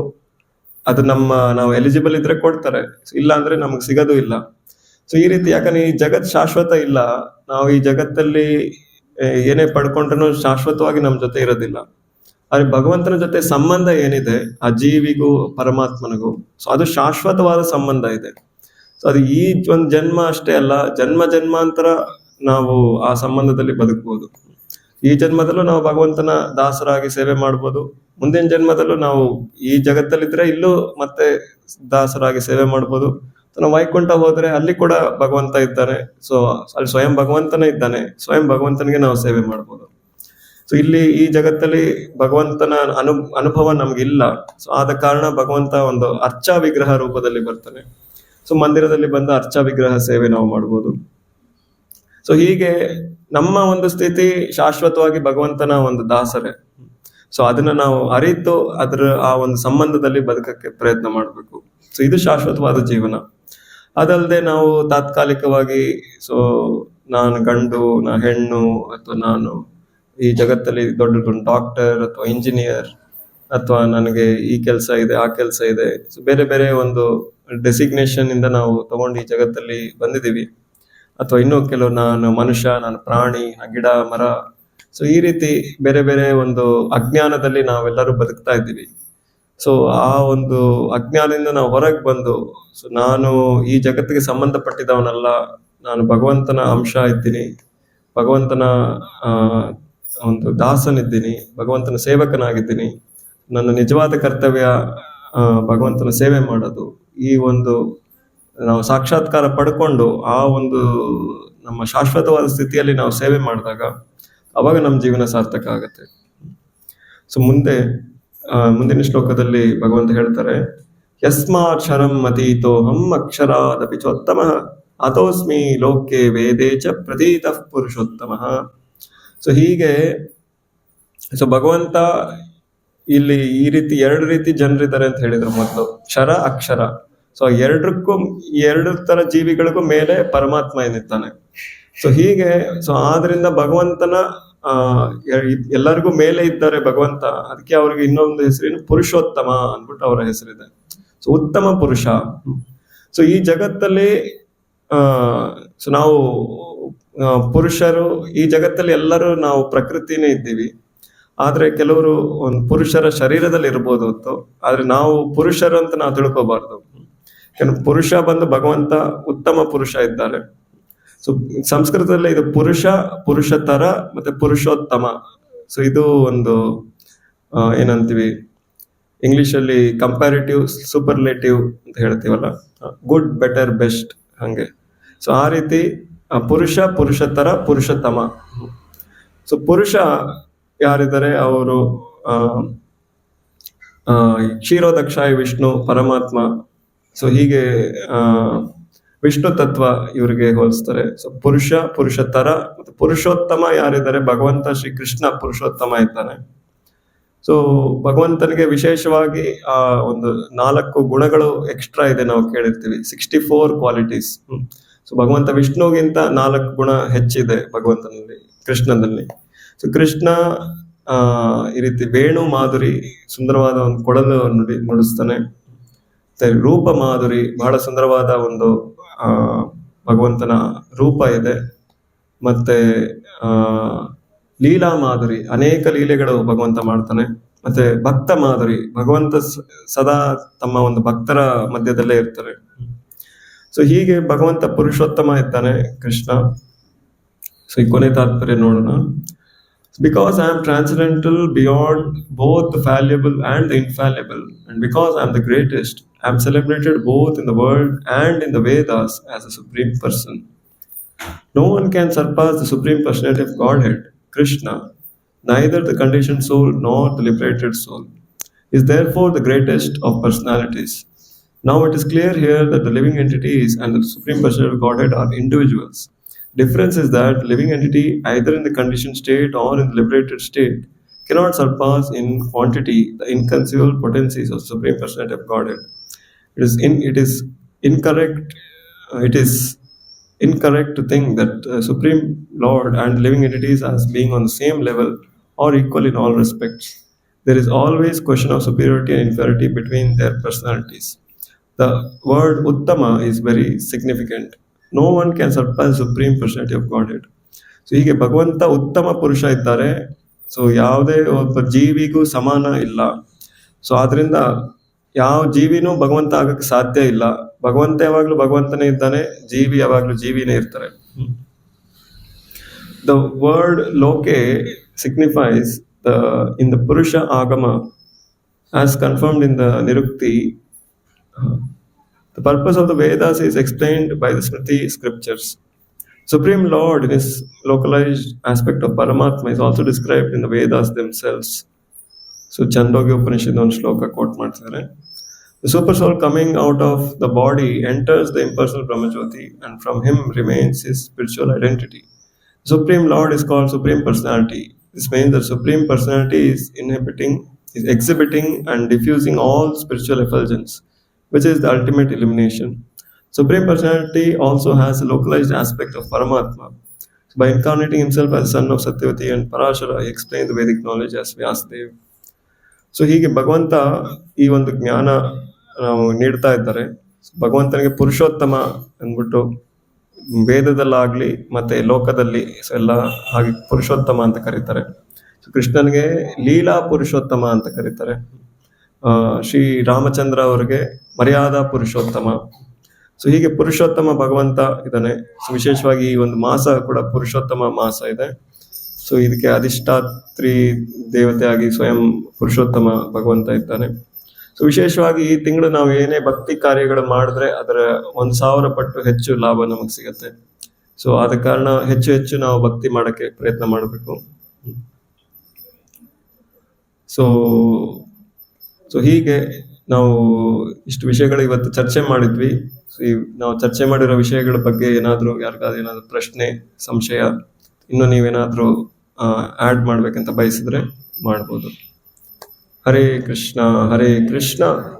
ಅದು ನಾವು ಎಲಿಜಿಬಲ್ ಇದ್ರೆ ಕೊಡ್ತಾರೆ, ಇಲ್ಲ ಅಂದ್ರೆ ನಮಗ್ ಸಿಗೋದು ಇಲ್ಲ. ಸೊ ಈ ರೀತಿ, ಯಾಕಂದ್ರೆ ಈ ಜಗತ್ ಶಾಶ್ವತ ಇಲ್ಲ. ನಾವು ಈ ಜಗತ್ತಲ್ಲಿ ಏನೇ ಪಡ್ಕೊಂಡ್ರೂ ಶಾಶ್ವತವಾಗಿ ನಮ್ ಜೊತೆ ಇರೋದಿಲ್ಲ. ಆದ್ರೆ ಭಗವಂತನ ಜೊತೆ ಸಂಬಂಧ ಏನಿದೆ, ಆ ಜೀವಿಗೂ ಪರಮಾತ್ಮನಿಗೂ, ಸೊ ಅದು ಶಾಶ್ವತವಾದ ಸಂಬಂಧ ಇದೆ. ಸೊ ಅದು ಈ ಒಂದು ಜನ್ಮ ಅಷ್ಟೇ ಅಲ್ಲ, ಜನ್ಮಾಂತರ ನಾವು ಆ ಸಂಬಂಧದಲ್ಲಿ ಬದುಕಬಹುದು. ಈ ಜನ್ಮದಲ್ಲೂ ನಾವು ಭಗವಂತನ ದಾಸರಾಗಿ ಸೇವೆ ಮಾಡ್ಬೋದು, ಮುಂದಿನ ಜನ್ಮದಲ್ಲೂ ನಾವು ಈ ಜಗತ್ತಲ್ಲಿದ್ರೆ ಇಲ್ಲೂ ಮತ್ತೆ ದಾಸರಾಗಿ ಸೇವೆ ಮಾಡ್ಬೋದು. ನಾವು ವೈಕುಂಠ ಹೋದ್ರೆ ಅಲ್ಲಿ ಕೂಡ ಭಗವಂತ ಇದ್ದಾನೆ. ಸೊ ಅಲ್ಲಿ ಸ್ವಯಂ ಭಗವಂತನೇ ಇದ್ದಾನೆ, ಸ್ವಯಂ ಭಗವಂತನಿಗೆ ನಾವು ಸೇವೆ ಮಾಡ್ಬೋದು. ಸೊ ಇಲ್ಲಿ ಈ ಜಗತ್ತಲ್ಲಿ ಭಗವಂತನ ಅನುಭವ ನಮ್ಗಿಲ್ಲ. ಸೊ ಆದ ಕಾರಣ ಭಗವಂತ ಒಂದು ಅರ್ಚಾ ವಿಗ್ರಹ ರೂಪದಲ್ಲಿ ಬರ್ತಾನೆ. ಸೊ ಮಂದಿರದಲ್ಲಿ ಬಂದ ಅರ್ಚಾ ವಿಗ್ರಹ ಸೇವೆ ನಾವು ಮಾಡ್ಬೋದು. ಸೊ ಹೀಗೆ ನಮ್ಮ ಒಂದು ಸ್ಥಿತಿ ಶಾಶ್ವತವಾಗಿ ಭಗವಂತನ ಒಂದು ದಾಸರೇ. ಸೊ ಅದನ್ನ ನಾವು ಅರಿತು ಆ ಒಂದು ಸಂಬಂಧದಲ್ಲಿ ಬದುಕಕ್ಕೆ ಪ್ರಯತ್ನ ಮಾಡಬೇಕು. ಸೊ ಇದು ಶಾಶ್ವತವಾದ ಜೀವನ. ಅದಲ್ಲದೆ ನಾವು ತಾತ್ಕಾಲಿಕವಾಗಿ, ಸೊ ನಾನು ಗಂಡು, ನಾ ಹೆಣ್ಣು, ಅಥವಾ ನಾನು ಈ ಜಗತ್ತಲ್ಲಿ ದೊಡ್ಡ ಡಾಕ್ಟರ್ ಅಥವಾ ಇಂಜಿನಿಯರ್, ಅಥವಾ ನನಗೆ ಈ ಕೆಲಸ ಇದೆ, ಆ ಕೆಲಸ ಇದೆ, ಸೊ ಬೇರೆ ಬೇರೆ ಒಂದು ಡೆಸಿಗ್ನೇಷನ್ ಇಂದ ನಾವು ತಗೊಂಡು ಈ ಜಗತ್ತಲ್ಲಿ ಬಂದಿದ್ದೀವಿ. ಅಥವಾ ಇನ್ನೂ ಕೆಲವು ನಾನು ಮನುಷ್ಯ, ನಾನು ಪ್ರಾಣಿ, ಗಿಡ, ಮರ, ಸೊ ಈ ರೀತಿ ಬೇರೆ ಬೇರೆ ಒಂದು ಅಜ್ಞಾನದಲ್ಲಿ ನಾವೆಲ್ಲರೂ ಬದುಕ್ತಾ ಇದ್ದೀವಿ. ಸೊ ಆ ಒಂದು ಅಜ್ಞಾನದಿಂದ ನಾವು ಹೊರಗೆ ಬಂದು, ಸೊ ನಾನು ಈ ಜಗತ್ತಿಗೆ ಸಂಬಂಧಪಟ್ಟಿದವನಲ್ಲ, ನಾನು ಭಗವಂತನ ಅಂಶ ಇದ್ದೀನಿ, ಭಗವಂತನ ಒಂದು ದಾಸನಿದ್ದೀನಿ, ಭಗವಂತನ ಸೇವಕನಾಗಿದ್ದೀನಿ, ನನ್ನ ನಿಜವಾದ ಕರ್ತವ್ಯ ಭಗವಂತನ ಸೇವೆ ಮಾಡೋದು. ಈ ಒಂದು ನಾವು ಸಾಕ್ಷಾತ್ಕಾರ ಪಡ್ಕೊಂಡು ಆ ಒಂದು ನಮ್ಮ ಶಾಶ್ವತವಾದ ಸ್ಥಿತಿಯಲ್ಲಿ ನಾವು ಸೇವೆ ಮಾಡಿದಾಗ ಅವಾಗ ನಮ್ಮ ಜೀವನ ಸಾರ್ಥಕ ಆಗತ್ತೆ. ಸೊ ಮುಂದಿನ ಶ್ಲೋಕದಲ್ಲಿ ಭಗವಂತ ಹೇಳ್ತಾರೆ, ಯಸ್ಮಾಕ್ಷರಂ ಅತೀತೋಹಂ ಅಕ್ಷರಾದಪಿ ಚೋತ್ತಮಃ ಅಥೋಸ್ಮಿ ಲೋಕೆ ವೇದೇ ಚ ಪ್ರತೀತಃ ಪುರುಷೋತ್ತಮಃ. ಸೊ ಹೀಗೆ, ಸೊ ಭಗವಂತ ಇಲ್ಲಿ ಈ ರೀತಿ ಎರಡು ರೀತಿ ಜನರಿದ್ದಾರೆ ಅಂತ ಹೇಳಿದ್ರು ಮೊದಲು, ಕ್ಷರ ಅಕ್ಷರ. ಸೊ ಎರಡು ತರ ಜೀವಿಗಳಿಗೂ ಮೇಲೆ ಪರಮಾತ್ಮ ಏನಿದ್ದಾನೆ. ಸೊ ಹೀಗೆ, ಸೊ ಆದ್ರಿಂದ ಭಗವಂತನ ಎಲ್ಲರಿಗೂ ಮೇಲೆ ಇದ್ದಾರೆ ಭಗವಂತ. ಅದಕ್ಕೆ ಅವ್ರಿಗೆ ಇನ್ನೊಂದು ಹೆಸರೇನು, ಪುರುಷೋತ್ತಮ ಅಂದ್ಬಿಟ್ಟು ಅವರ ಹೆಸರಿದೆ. ಸೊ ಉತ್ತಮ ಪುರುಷ. ಸೊ ಈ ಜಗತ್ತಲ್ಲಿ ಸೊ ನಾವು ಪುರುಷರು, ಈ ಜಗತ್ತಲ್ಲಿ ಎಲ್ಲರೂ ನಾವು ಪ್ರಕೃತಿನೇ ಇದ್ದೀವಿ. ಆದ್ರೆ ಕೆಲವರು ಒಂದು ಪುರುಷರ ಶರೀರದಲ್ಲಿ ಇರ್ಬೋದು ಹೊತ್ತು, ಆದ್ರೆ ನಾವು ಪುರುಷರು ಅಂತ ನಾವು ತಿಳ್ಕೋಬಾರ್ದು. ಯಾಕಂದ್ರೆ ಪುರುಷ ಬಂದು ಭಗವಂತ ಉತ್ತಮ ಪುರುಷ ಇದ್ದಾರೆ. ಸೊ ಸಂಸ್ಕೃತದಲ್ಲಿ ಇದು ಪುರುಷತರ ಮತ್ತೆ ಪುರುಷೋತ್ತಮ. ಸೊ ಇದು ಒಂದು ಏನಂತೀವಿ ಇಂಗ್ಲಿಷಲ್ಲಿ ಕಂಪ್ಯಾರಿಟಿವ್ ಸೂಪರ್ಲೇಟಿವ್ ಅಂತ ಹೇಳ್ತೀವಲ್ಲ, ಗುಡ್, ಬೆಟರ್, ಬೆಸ್ಟ್, ಹಂಗೆ. ಸೊ ಆ ರೀತಿ ಪುರುಷತರ ಪುರುಷೋತ್ತಮ. ಸೊ ಪುರುಷ ಯಾರಿದ್ದಾರೆ, ಅವರು ಕ್ಷೀರೋದಕ್ಷಾಯ ವಿಷ್ಣು ಪರಮಾತ್ಮ. ಸೊ ಹೀಗೆ ವಿಷ್ಣು ತತ್ವ ಇವ್ರಿಗೆ ಹೋಲಿಸ್ತಾರೆ. ಸೊ ಪುರುಷತರ ಮತ್ತು ಪುರುಷೋತ್ತಮ ಯಾರಿದ್ದಾರೆ, ಭಗವಂತ ಶ್ರೀ ಕೃಷ್ಣ ಪುರುಷೋತ್ತಮ ಇದ್ದಾನೆ. ಸೊ ಭಗವಂತನಿಗೆ ವಿಶೇಷವಾಗಿ ಆ ಒಂದು 4 ಗುಣಗಳು ಎಕ್ಸ್ಟ್ರಾ ಇದೆ, ನಾವು ಕೇಳಿರ್ತೀವಿ, 64 ಕ್ವಾಲಿಟೀಸ್. ಸೊ ಭಗವಂತ ವಿಷ್ಣುಗಿಂತ 4 ಗುಣ ಹೆಚ್ಚಿದೆ ಭಗವಂತನಲ್ಲಿ, ಕೃಷ್ಣನಲ್ಲಿ. ಸೊ ಕೃಷ್ಣ ಈ ರೀತಿ ವೇಣು ಮಾಧುರಿ, ಸುಂದರವಾದ ಒಂದು ಕೊಳಲು ನುಡಿಸ್ತಾನೆ. ರೂಪ ಮಾಧುರಿ, ಬಹಳ ಸುಂದರವಾದ ಒಂದು ಭಗವಂತನ ರೂಪ ಇದೆ. ಮತ್ತೆ ಲೀಲಾ ಮಾಧುರಿ, ಅನೇಕ ಲೀಲೆಗಳು ಭಗವಂತ ಮಾಡ್ತಾನೆ. ಮತ್ತೆ ಭಕ್ತ ಮಾಧುರಿ, ಭಗವಂತ ಸದಾ ತಮ್ಮ ಒಂದು ಭಕ್ತರ ಮಧ್ಯದಲ್ಲೇ ಇರ್ತಾರೆ. ಸೊ ಹೀಗೆ ಭಗವಂತ ಪುರುಷೋತ್ತಮ ಇದ್ದಾನೆ ಕೃಷ್ಣ. ಸೊ ಈ ಕೊನೆ ತಾತ್ಪರ್ಯ ನೋಡೋಣ. Because I am transcendental beyond both the fallible and the infallible, and because I am the greatest, I am celebrated both in the world and in the Vedas as a supreme person. No one can surpass the supreme personality of Godhead, Krishna. Neither the conditioned soul nor the liberated soul is therefore the greatest of personalities. Now it is clear here that the living entities and the supreme personality of Godhead are individuals. Difference is that living entity, either in the conditioned state or in the liberated state, cannot surpass in quantity the inconceivable potencies of Supreme Personality of Godhead. It is incorrect to think that Supreme Lord and living entities as being on the same level or equal in all respects. There is always question of superiority and inferiority between their personalities. The word Uttama is very significant. No one can surpass supreme personality of Godhead. So ಹೀಗೆ ಭಗವಂತ ಉತ್ತಮ ಪುರುಷ ಇದ್ದಾರೆ. So ಯಾವುದೇ ಒಬ್ಬ ಜೀವಿಗೂ ಸಮಾನ ಇಲ್ಲ. So ಆದ್ರಿಂದ ಯಾವ ಜೀವಿನೂ ಭಗವಂತ ಆಗಕ್ಕೆ ಸಾಧ್ಯ ಇಲ್ಲ. ಭಗವಂತ ಯಾವಾಗ್ಲೂ ಭಗವಂತನೇ ಇದ್ದಾನೆ, ಜೀವಿ ಯಾವಾಗ್ಲೂ ಜೀವಿನೇ ಇರ್ತಾರೆ. ದ ವರ್ಡ್ ಲೋಕೆ signifies in the Purusha Agama as confirmed in the Nirukti. The purpose of the Vedas is explained by the Smriti scriptures. Supreme Lord in his localized aspect of Paramatma is also described in the Vedas themselves. So Chandogya Upanishad on shloka quote ಮಾಡ್ತಾರೆ. The super soul coming out of the body enters the impersonal Brahmajyoti and from him remains his spiritual identity. Supreme Lord is called Supreme Personality. This means that Supreme Personality is exhibiting and diffusing all spiritual effulgence, which is the ultimate illumination. Supreme Personality also has a localized aspect of Paramatma. So by incarnating himself as son of Satyavati and Parashara, he explained the Vedic knowledge as Vyasadeva. So ಹೀಗೆ ಭಗವಂತ ಈ ಒಂದು ಜ್ಞಾನ ನಾವು ನೀಡ್ತಾ ಇದ್ದಾರೆ. ಭಗವಂತನಿಗೆ ಪುರುಷೋತ್ತಮ ಅಂದ್ಬಿಟ್ಟು ವೇದದಲ್ಲಾಗ್ಲಿ ಮತ್ತೆ ಲೋಕದಲ್ಲಿ ಎಲ್ಲ ಹಾಗೆ ಪುರುಷೋತ್ತಮ ಅಂತ ಕರೀತಾರೆ. ಸೊ ಕೃಷ್ಣನಿಗೆ ಲೀಲಾ ಪುರುಷೋತ್ತಮ ಅಂತ ಕರೀತಾರೆ. ಶ್ರೀ ರಾಮಚಂದ್ರ ಅವರಿಗೆ ಮರ್ಯಾದಾ ಪುರುಷೋತ್ತಮ. ಸೊ ಹೀಗೆ ಪುರುಷೋತ್ತಮ ಭಗವಂತ ಇದ್ದಾನೆ. ಸೊ ವಿಶೇಷವಾಗಿ ಈ ಒಂದು ಮಾಸ ಕೂಡ ಪುರುಷೋತ್ತಮ ಮಾಸ ಇದೆ. ಸೊ ಇದಕ್ಕೆ ಅಧಿಷ್ಠಾತ್ರಿ ದೇವತೆಯಾಗಿ ಸ್ವಯಂ ಪುರುಷೋತ್ತಮ ಭಗವಂತ ಇದ್ದಾನೆ. ಸೊ ವಿಶೇಷವಾಗಿ ಈ ತಿಂಗಳು ನಾವು ಏನೇ ಭಕ್ತಿ ಕಾರ್ಯಗಳು ಮಾಡಿದ್ರೆ ಅದರ 1000 ಪಟ್ಟು ಹೆಚ್ಚು ಲಾಭ ನಮಗೆ ಸಿಗತ್ತೆ. ಸೊ ಆದ ಕಾರಣ ಹೆಚ್ಚು ನಾವು ಭಕ್ತಿ ಮಾಡಕ್ಕೆ ಪ್ರಯತ್ನ ಮಾಡಬೇಕು. ಸೊ ಹೀಗೆ ನಾವು ಇಷ್ಟು ವಿಷಯಗಳು ಇವತ್ತು ಚರ್ಚೆ ಮಾಡಿದ್ವಿ. ನಾವು ಚರ್ಚೆ ಮಾಡಿರೋ ವಿಷಯಗಳ ಬಗ್ಗೆ ಯಾರಿಗಾದ್ರೂ ಪ್ರಶ್ನೆ, ಸಂಶಯ, ಇನ್ನು ನೀವೇನಾದ್ರೂ ಆಡ್ ಮಾಡ್ಬೇಕಂತ ಬಯಸಿದ್ರೆ ಮಾಡ್ಬೋದು. ಹರೇ ಕೃಷ್ಣ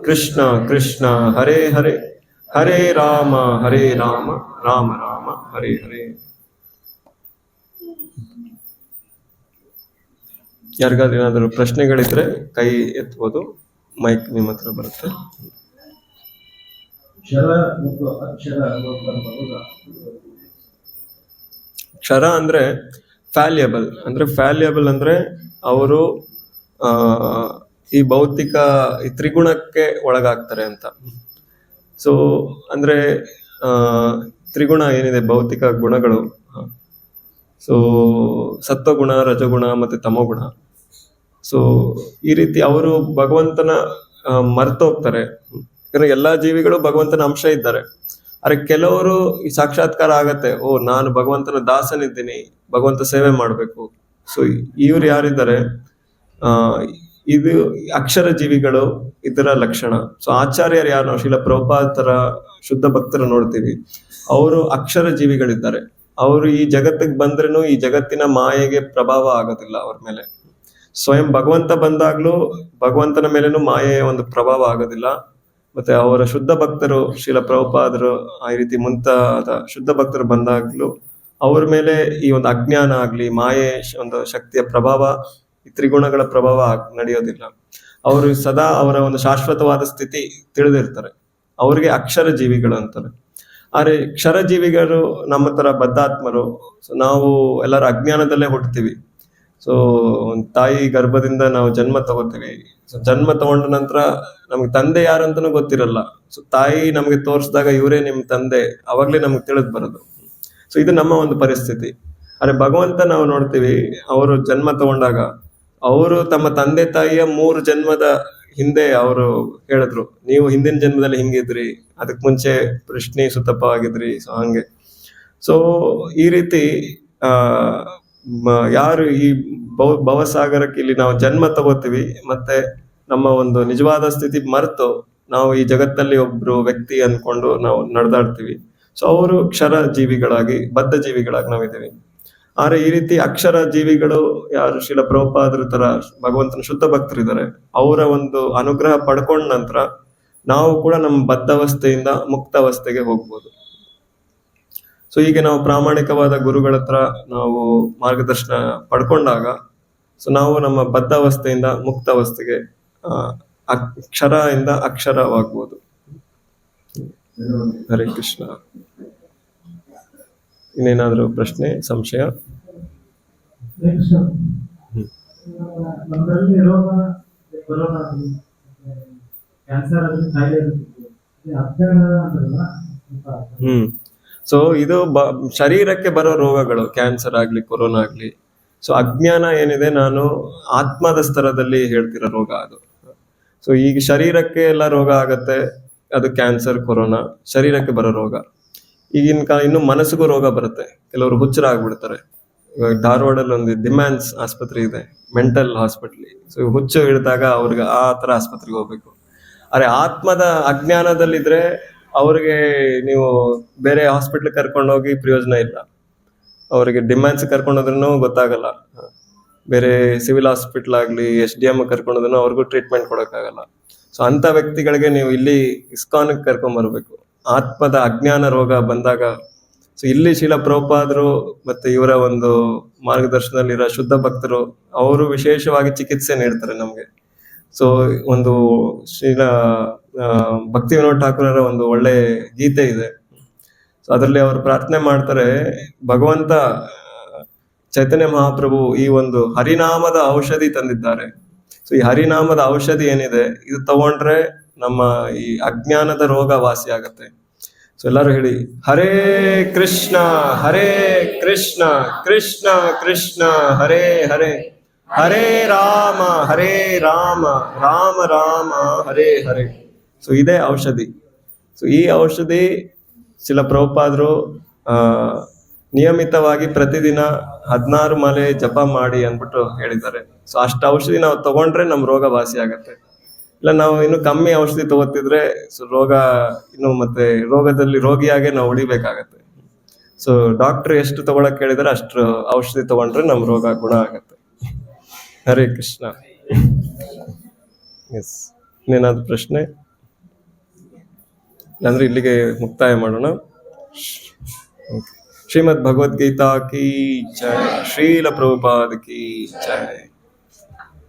ಕೃಷ್ಣ ಕೃಷ್ಣ ಹರೇ ಹರೇ, ಹರೇ ರಾಮ ರಾಮ ರಾಮ ಹರೇ ಹರೇ. ಯಾರಿಗಾದ್ರೂ ಏನಾದರೂ ಪ್ರಶ್ನೆಗಳಿದ್ರೆ ಕೈ ಎತ್ಬೋದು, ಮೈಕ್ ನಿಮ್ಮ ಹತ್ರ ಬರುತ್ತೆ. ಕ್ಷರ ಅಂದ್ರೆ ಫ್ಯಾಲ್ಯಬಲ್ ಅಂದ್ರೆ ಅವರು ಈ ಭೌತಿಕ ಈ ತ್ರಿಗುಣಕ್ಕೆ ಒಳಗಾಗ್ತಾರೆ ಅಂತ. ಸೊ ಅಂದ್ರೆ ತ್ರಿಗುಣ ಏನಿದೆ, ಭೌತಿಕ ಗುಣಗಳು, ಸೊ ಸತ್ವಗುಣ, ರಜಗುಣ ಮತ್ತೆ ತಮೋಗುಣ. ಸೊ ಈ ರೀತಿ ಅವರು ಭಗವಂತನ ಮರ್ತೋಗ್ತಾರೆ. ಯಾಕಂದ್ರೆ ಎಲ್ಲಾ ಜೀವಿಗಳು ಭಗವಂತನ ಅಂಶ ಇದ್ದಾರೆ. ಆದ್ರೆ ಕೆಲವರು ಈ ಸಾಕ್ಷಾತ್ಕಾರ ಆಗತ್ತೆ, ನಾನು ಭಗವಂತನ ದಾಸನಿದ್ದೀನಿ, ಭಗವಂತ ಸೇವೆ ಮಾಡ್ಬೇಕು. ಸೊ ಇವ್ರು ಯಾರಿದ್ದಾರೆ, ಇದು ಅಕ್ಷರ ಜೀವಿಗಳು, ಇದರ ಲಕ್ಷಣ. ಸೊ ಆಚಾರ್ಯರು ಯಾರು, ನಾವು ಶ್ರೀಲ ಪ್ರಭುಪಾದರ ಶುದ್ಧ ಭಕ್ತರ ನೋಡ್ತೀವಿ, ಅವರು ಅಕ್ಷರ ಜೀವಿಗಳಿದ್ದಾರೆ. ಅವರು ಈ ಜಗತ್ತಿಗೆ ಬಂದ್ರೂ ಈ ಜಗತ್ತಿನ ಮಾಯೆಗೆ ಪ್ರಭಾವ ಆಗೋದಿಲ್ಲ ಅವ್ರ ಮೇಲೆ. ಸ್ವಯಂ ಭಗವಂತ ಬಂದಾಗ್ಲೂ ಭಗವಂತನ ಮೇಲೇನು ಮಾಯೆಯ ಒಂದು ಪ್ರಭಾವ ಆಗೋದಿಲ್ಲ. ಮತ್ತೆ ಅವರ ಶುದ್ಧ ಭಕ್ತರು, ಶ್ರೀಲ ಪ್ರಭುಪಾದರು, ಈ ರೀತಿ ಮುಂತಾದ ಶುದ್ಧ ಭಕ್ತರು ಬಂದಾಗ್ಲೂ ಅವ್ರ ಮೇಲೆ ಈ ಒಂದು ಅಜ್ಞಾನ ಆಗ್ಲಿ, ಮಾಯೆ ಒಂದು ಶಕ್ತಿಯ ಪ್ರಭಾವ, ಈ ತ್ರಿಗುಣಗಳ ಪ್ರಭಾವ ನಡೆಯೋದಿಲ್ಲ. ಅವರು ಸದಾ ಅವರ ಒಂದು ಶಾಶ್ವತವಾದ ಸ್ಥಿತಿ ತಿಳಿದಿರ್ತಾರೆ. ಅವ್ರಿಗೆ ಅಕ್ಷರ ಜೀವಿಗಳು ಅಂತಾರೆ. ಆದ್ರೆ ಕ್ಷರ ಜೀವಿಗಳು ನಮ್ಮ ತರ ಬದ್ಧಾತ್ಮರು. ಸೊ ನಾವು ಎಲ್ಲರೂ ಅಜ್ಞಾನದಲ್ಲೇ ಹುಟ್ಟುತ್ತೀವಿ. ಸೊ ಒಂದು ತಾಯಿ ಗರ್ಭದಿಂದ ನಾವು ಜನ್ಮ ತಗೋತೀವಿ. ಸೊ ಜನ್ಮ ತಗೊಂಡ ನಂತರ ನಮ್ಗೆ ತಂದೆ ಯಾರಂತನೂ ಗೊತ್ತಿರಲ್ಲ. ಸೊ ತಾಯಿ ನಮ್ಗೆ ತೋರಿಸಿದಾಗ ಇವರೇ ನಿಮ್ ತಂದೆ, ಅವಾಗ್ಲೇ ನಮ್ಗೆ ತಿಳಿದು ಬರೋದು. ಸೊ ಇದು ನಮ್ಮ ಒಂದು ಪರಿಸ್ಥಿತಿ. ಆದ್ರೆ ಭಗವಂತ ನಾವು ನೋಡ್ತೀವಿ, ಅವರು ಜನ್ಮ ತಗೊಂಡಾಗ ಅವರು ತಮ್ಮ ತಂದೆ ತಾಯಿಯ 3 ಜನ್ಮದ ಹಿಂದೆ ಅವರು ಹೇಳಿದ್ರು, ನೀವು ಹಿಂದಿನ ಜನ್ಮದಲ್ಲಿ ಹಿಂಗಿದ್ರಿ, ಅದಕ್ ಮುಂಚೆ ಕೃಷ್ಣಿ ಸುತಪ್ಪ ಆಗಿದ್ರಿ. ಸೊ ಹಂಗೆ. ಸೊ ಈ ರೀತಿ ಯಾರು ಈ ಭವಸಾಗರಕ್ಕೆ ಇಲ್ಲಿ ನಾವು ಜನ್ಮ ತಗೋತೀವಿ, ಮತ್ತೆ ನಮ್ಮ ಒಂದು ನಿಜವಾದ ಸ್ಥಿತಿ ಮರೆತು ನಾವು ಈ ಜಗತ್ತಲ್ಲಿ ಒಬ್ರು ವ್ಯಕ್ತಿ ಅನ್ಕೊಂಡು ನಾವು ನಡೆದಾಡ್ತೀವಿ. ಸೊ ಅವರು ಕ್ಷರ ಜೀವಿಗಳಾಗಿ, ಬದ್ಧ ಜೀವಿಗಳಾಗಿ ನಾವಿದ್ದೀವಿ. ಆದ್ರೆ ಈ ರೀತಿ ಅಕ್ಷರ ಜೀವಿಗಳು ಯಾರು ಶ್ರೀಲ ಪ್ರಭುಪಾದರ ತರ ಭಗವಂತನ ಶುದ್ಧ ಭಕ್ತರಿದ್ದಾರೆ, ಅವರ ಒಂದು ಅನುಗ್ರಹ ಪಡ್ಕೊಂಡ ನಂತರ ನಾವು ಕೂಡ ನಮ್ಮ ಬದ್ಧಾವಸ್ಥೆಯಿಂದ ಮುಕ್ತಾವಸ್ಥೆಗೆ ಹೋಗ್ಬೋದು. ಸೊ ಹೀಗೆ ನಾವು ಪ್ರಾಮಾಣಿಕವಾದ ಗುರುಗಳ ಹತ್ರ ನಾವು ಮಾರ್ಗದರ್ಶನ ಪಡ್ಕೊಂಡಾಗ ಸೊ ನಾವು ನಮ್ಮ ಬದ್ಧಾವಸ್ಥೆಯಿಂದ ಮುಕ್ತಾವಸ್ಥೆಗೆ ಅಕ್ಷರ ಇಂದ ಅಕ್ಷರವಾಗ್ಬೋದು. ಹರೇ ಕೃಷ್ಣ. ಇನ್ನೇನಾದ್ರೂ ಪ್ರಶ್ನೆ, ಸಂಶಯ? ಸೊ ಇದು ಶರೀರಕ್ಕೆ ಬರೋ ರೋಗಗಳು, ಕ್ಯಾನ್ಸರ್ ಆಗ್ಲಿ, ಕೊರೋನಾ ಆಗ್ಲಿ. ಸೊ ಅಜ್ಞಾನ ಏನಿದೆ, ನಾನು ಆತ್ಮದ ಸ್ತರದಲ್ಲಿ ಹೇಳ್ತಿರೋ ರೋಗ ಅದು. ಸೊ ಈಗ ಶರೀರಕ್ಕೆ ಎಲ್ಲ ರೋಗ ಆಗತ್ತೆ, ಅದು ಕ್ಯಾನ್ಸರ್, ಕೊರೋನಾ ಶರೀರಕ್ಕೆ ಬರೋ ರೋಗ. ಈಗಿನ ಕಾಲ ಇನ್ನು ಮನಸ್ಸಿಗೂ ರೋಗ ಬರುತ್ತೆ, ಕೆಲವರು ಹುಚ್ಚರಾಗ್ಬಿಡ್ತಾರೆ. ಇವಾಗ ಧಾರವಾಡಲ್ಲಿ ಒಂದು ಡಿಮ್ಯಾನ್ಸ್ ಆಸ್ಪತ್ರೆ ಇದೆ, ಮೆಂಟಲ್ ಹಾಸ್ಪಿಟ್ಲ್. ಸೊ ಹುಚ್ಚು ಹಿಡಿದಾಗ ಅವ್ರಿಗೆ ಆ ತರ ಆಸ್ಪತ್ರೆಗೆ ಹೋಗ್ಬೇಕು. ಆದ್ರೆ ಆತ್ಮದ ಅಜ್ಞಾನದಲ್ಲಿದ್ರೆ ಅವ್ರಿಗೆ ನೀವು ಬೇರೆ ಹಾಸ್ಪಿಟ್ಲ್ ಕರ್ಕೊಂಡೋಗಿ ಪ್ರಯೋಜನ ಇಲ್ಲ. ಅವರಿಗೆ ಡಿಮ್ಯಾನ್ಸ್ ಕರ್ಕೊಂಡೋದ್ರೂ ಗೊತ್ತಾಗಲ್ಲ. ಬೇರೆ ಸಿವಿಲ್ ಹಾಸ್ಪಿಟ್ಲ್ ಆಗ್ಲಿ, SDM ಕರ್ಕೊಂಡೋದ್ರೂ ಅವ್ರಿಗೂ ಟ್ರೀಟ್ಮೆಂಟ್ ಕೊಡೋಕ್ಕಾಗಲ್ಲ. ಸೊ ಅಂತ ವ್ಯಕ್ತಿಗಳಿಗೆ ನೀವು ಇಲ್ಲಿ ಇಸ್ಕಾನ್ ಕರ್ಕೊಂಡ್ ಬರ್ಬೇಕು. ಆತ್ಮದ ಅಜ್ಞಾನ ರೋಗ ಬಂದಾಗ ಸೊ ಇಲ್ಲಿ ಶ್ರೀಲ ಪ್ರಭುಪಾದರು ಮತ್ತೆ ಇವರ ಒಂದು ಮಾರ್ಗದರ್ಶನದಲ್ಲಿರೋ ಶುದ್ಧ ಭಕ್ತರು ಅವರು ವಿಶೇಷವಾಗಿ ಚಿಕಿತ್ಸೆ ನೀಡ್ತಾರೆ ನಮ್ಗೆ. ಸೊ ಒಂದು ಶ್ರೀಲ ಭಕ್ತಿ ವಿನೋದ್ ಠಾಕೂರರ ಒಂದು ಒಳ್ಳೆ ಗೀತೆ ಇದೆ. ಸೊ ಅದರಲ್ಲಿ ಅವರು ಪ್ರಾರ್ಥನೆ ಮಾಡ್ತಾರೆ, ಭಗವಂತ ಚೈತನ್ಯ ಮಹಾಪ್ರಭು ಈ ಒಂದು ಹರಿನಾಮದ ಔಷಧಿ ತಂದಿದ್ದಾರೆ. ಸೊ ಈ ಹರಿನಾಮದ ಔಷಧಿ ಏನಿದೆ, ಇದು ತಗೊಂಡ್ರೆ ನಮ್ಮ ಈ ಅಜ್ಞಾನದ ರೋಗ ವಾಸಿ ಆಗತ್ತೆ. ಸೊ ಎಲ್ಲರೂ ಹೇಳಿ, ಹರೇ ಕೃಷ್ಣ ಹರೇ ಕೃಷ್ಣ ಕೃಷ್ಣ ಕೃಷ್ಣ ಹರೇ ಹರೇ, ಹರೇ ರಾಮ ರಾಮ ರಾಮ ಹರೇ ಹರೇ. ಸೊ ಇದೇ ಔಷಧಿ. ಸೊ ಈ ಔಷಧಿ ಶ್ರೀಲ ಪ್ರಭುಪಾದರು ನಿಯಮಿತವಾಗಿ ಪ್ರತಿದಿನ 16 ಮಾಲೆ ಜಪ ಮಾಡಿ ಅಂದ್ಬಿಟ್ಟು ಹೇಳಿದ್ದಾರೆ. ಸೊ ಅಷ್ಟು ಔಷಧಿ ನಾವು ತಗೊಂಡ್ರೆ ನಮ್ ರೋಗ ವಾಸಿ ಆಗತ್ತೆ. ಇಲ್ಲ ನಾವು ಇನ್ನು ಕಮ್ಮಿ ಔಷಧಿ ತಗೋತಿದ್ರೆ ಸೊ ರೋಗ ಇನ್ನು ಮತ್ತೆ ರೋಗದಲ್ಲಿ ರೋಗಿಯಾಗೆ ನಾವು ಉಳಿಬೇಕಾಗತ್ತೆ. ಸೊ ಡಾಕ್ಟರ್ ಎಷ್ಟು ತಗೊಳಕ್ ಹೇಳಿದ್ರೆ ಅಷ್ಟು ಔಷಧಿ ತಗೊಂಡ್ರೆ ನಮ್ ರೋಗ ಗುಣ ಆಗತ್ತೆ. ಹರೇ ಕೃಷ್ಣ. ಎಸ್, ಇನ್ನೇನಾದ್ರು ಪ್ರಶ್ನೆ? ಅಂದ್ರೆ ಇಲ್ಲಿಗೆ ಮುಕ್ತಾಯ ಮಾಡೋಣ. ಶ್ರೀಮದ್ ಭಗವದ್ಗೀತಾ ಕಿ ಜಯ, ಶ್ರೀಲ ಪ್ರಭುಪಾದ ಕಿ ಜಯ.